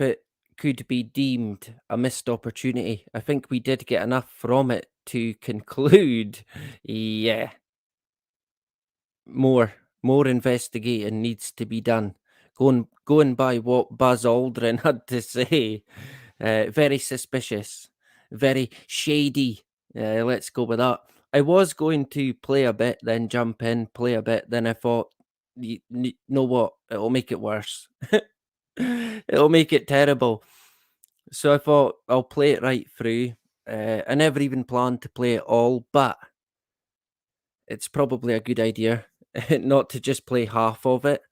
it could be deemed a missed opportunity. I think we did get enough from it to conclude, yeah, more investigating needs to be done. Going by what Buzz Aldrin had to say, very suspicious, very shady. Let's go with that. I was going to play a bit, then jump in, play a bit, then I thought, know what? It'll make it worse. It'll make it terrible. So I thought I'll play it right through. I never even planned to play it all, but it's probably a good idea not to just play half of it.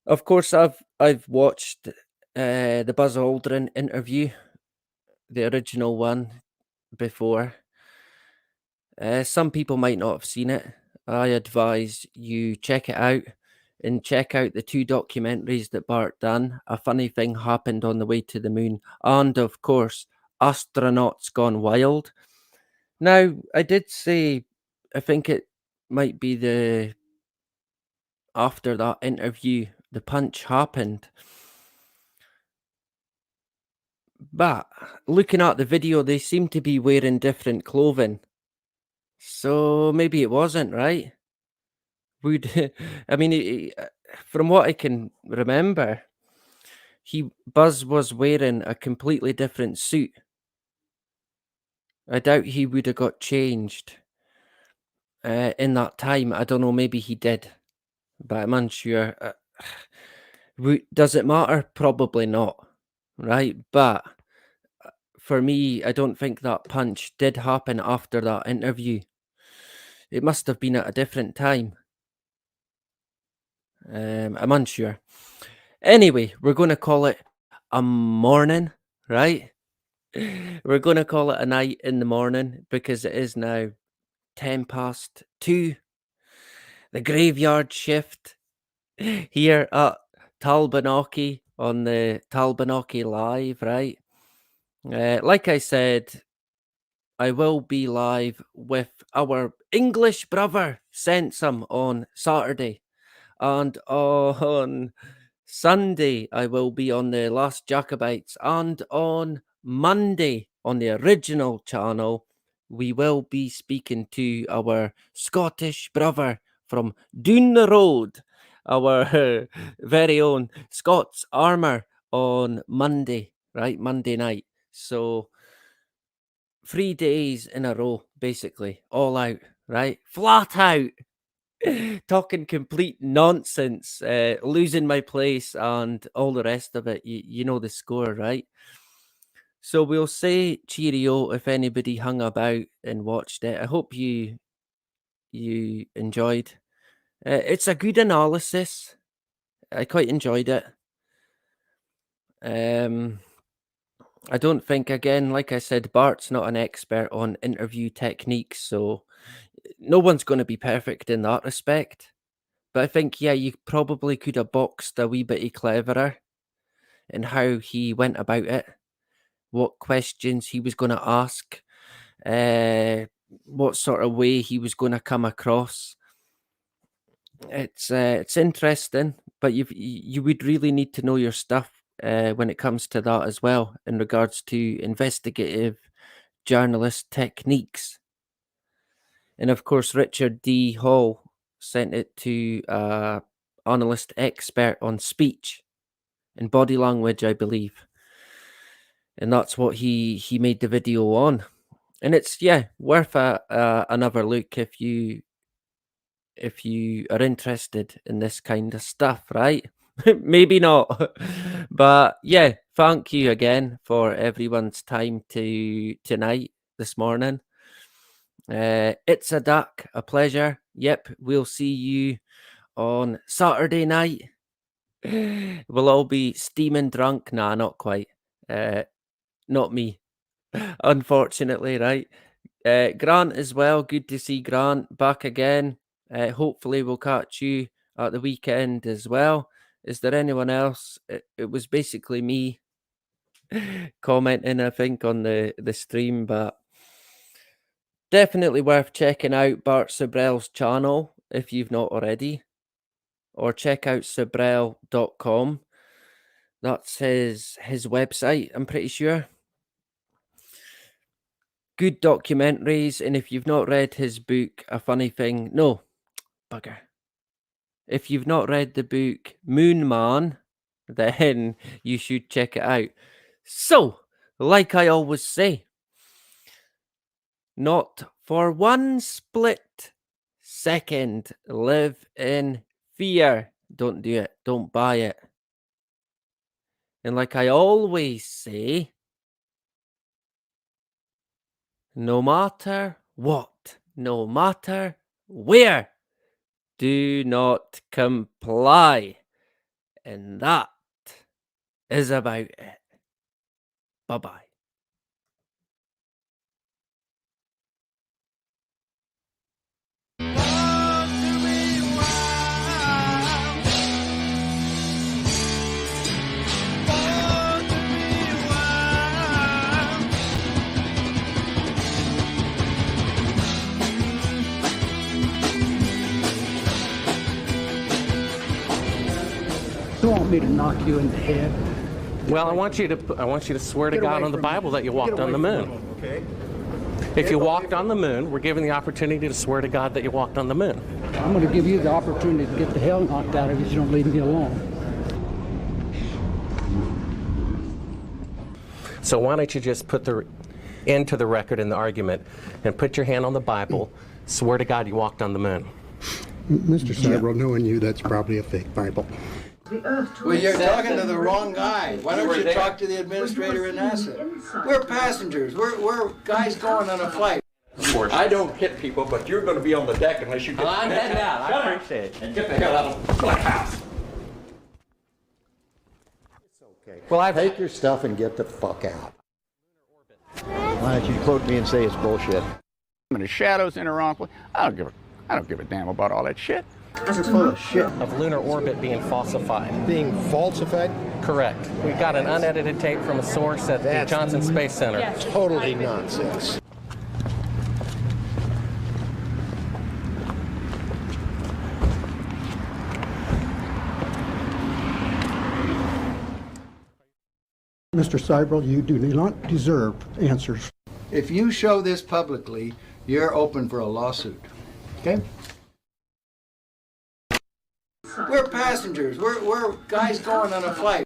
Of course, I've watched the Buzz Aldrin interview, the original one, before. Some people might not have seen it. I advise you check it out and check out the 2 documentaries that Bart done. A Funny Thing Happened on the Way to the Moon, and of course, Astronauts Gone Wild. Now, I did say I think it might be after that interview, the punch happened. But looking at the video, they seem to be wearing different clothing. So maybe it wasn't, right? I mean, from what I can remember, Buzz was wearing a completely different suit. I doubt he would have got changed in that time. I don't know, maybe he did, but I'm unsure. Does it matter? Probably not, right? But for me, I don't think that punch did happen after that interview. It must have been at a different time. I'm unsure. Anyway, we're going to call it a morning, right? We're going to call it a night in the morning because it is now 2:10. The graveyard shift here at Talbanocky on the Talbanocky Live, right? Like I said, I will be live with our English brother Sensum on Saturday, and on Sunday I will be on the Last Jacobites, and on Monday on the original channel we will be speaking to our Scottish brother from down the road, our very own Scots Armour, on Monday, right? Monday night. So 3 days in a row, basically, all out, right? Flat out. Talking complete nonsense, losing my place, and all the rest of it. You know the score, right? So we'll say cheerio if anybody hung about and watched it. I hope you enjoyed. It's a good analysis. I quite enjoyed it. I don't think, again, like I said, Bart's not an expert on interview techniques, so no one's going to be perfect in that respect. But I think, yeah, you probably could have boxed a wee bit cleverer in how he went about it, what questions he was going to ask, what sort of way he was going to come across. It's interesting, but you would really need to know your stuff when it comes to that as well, in regards to investigative journalist techniques. And of course, Richard D. Hall sent it to analyst expert on speech and body language, I believe. And that's what he made the video on. And it's, yeah, worth another look if you are interested in this kind of stuff, right? Maybe not. But yeah, thank you again for everyone's time tonight, this morning. It's a duck, a pleasure. Yep, we'll see you on Saturday night. We'll all be steaming drunk. Nah, not quite. Not me, unfortunately, right? Grant as well. Good to see Grant back again. Hopefully we'll catch you at the weekend as well. Is there anyone else? It was basically me. commenting, I think, on the stream, but definitely worth checking out Bart Sabrell's channel if you've not already, or check out sabrell.com. That's his website, I'm pretty sure. Good documentaries, and if you've not read his book, A Funny Thing, no, bugger. If you've not read the book Moon Man, then you should check it out. So, like I always say, not for one split second live in fear. Don't do it. Don't buy it. And like I always say, no matter what, no matter where, do not comply. And that is about it. Bye-bye. You want me to knock you in the head? Well, I want you to swear to God on the Bible that you walked on the moon. Okay. If you walked on the moon, we're given the opportunity to swear to God that you walked on the moon. I'm going to give you the opportunity to get the hell knocked out of you if you don't leave me alone. So why don't you just put the end to the record in the argument and put your hand on the Bible, swear to God you walked on the moon. Mr. Cybro, knowing you, that's probably a fake Bible. Well, you're talking to the wrong guy. Why don't you talk to the administrator at NASA? We're passengers. We're guys going on a flight. I don't hit people, but you're going to be on the deck unless you get. I'm heading out. I appreciate it. And get the hell out of the black house. Okay. Well, take your stuff and get the fuck out. Why don't you quote me and say it's bullshit? In the shadows in the wrong place. I don't give a damn about all that shit. You're full of shit. Of lunar orbit being falsified. Being falsified? Correct. We got an unedited tape from a source at the Johnson Space Center. Totally nonsense. Mr. Cybro, you do not deserve answers. If you show this publicly, you're open for a lawsuit. Okay? We're passengers. We're guys going on a flight.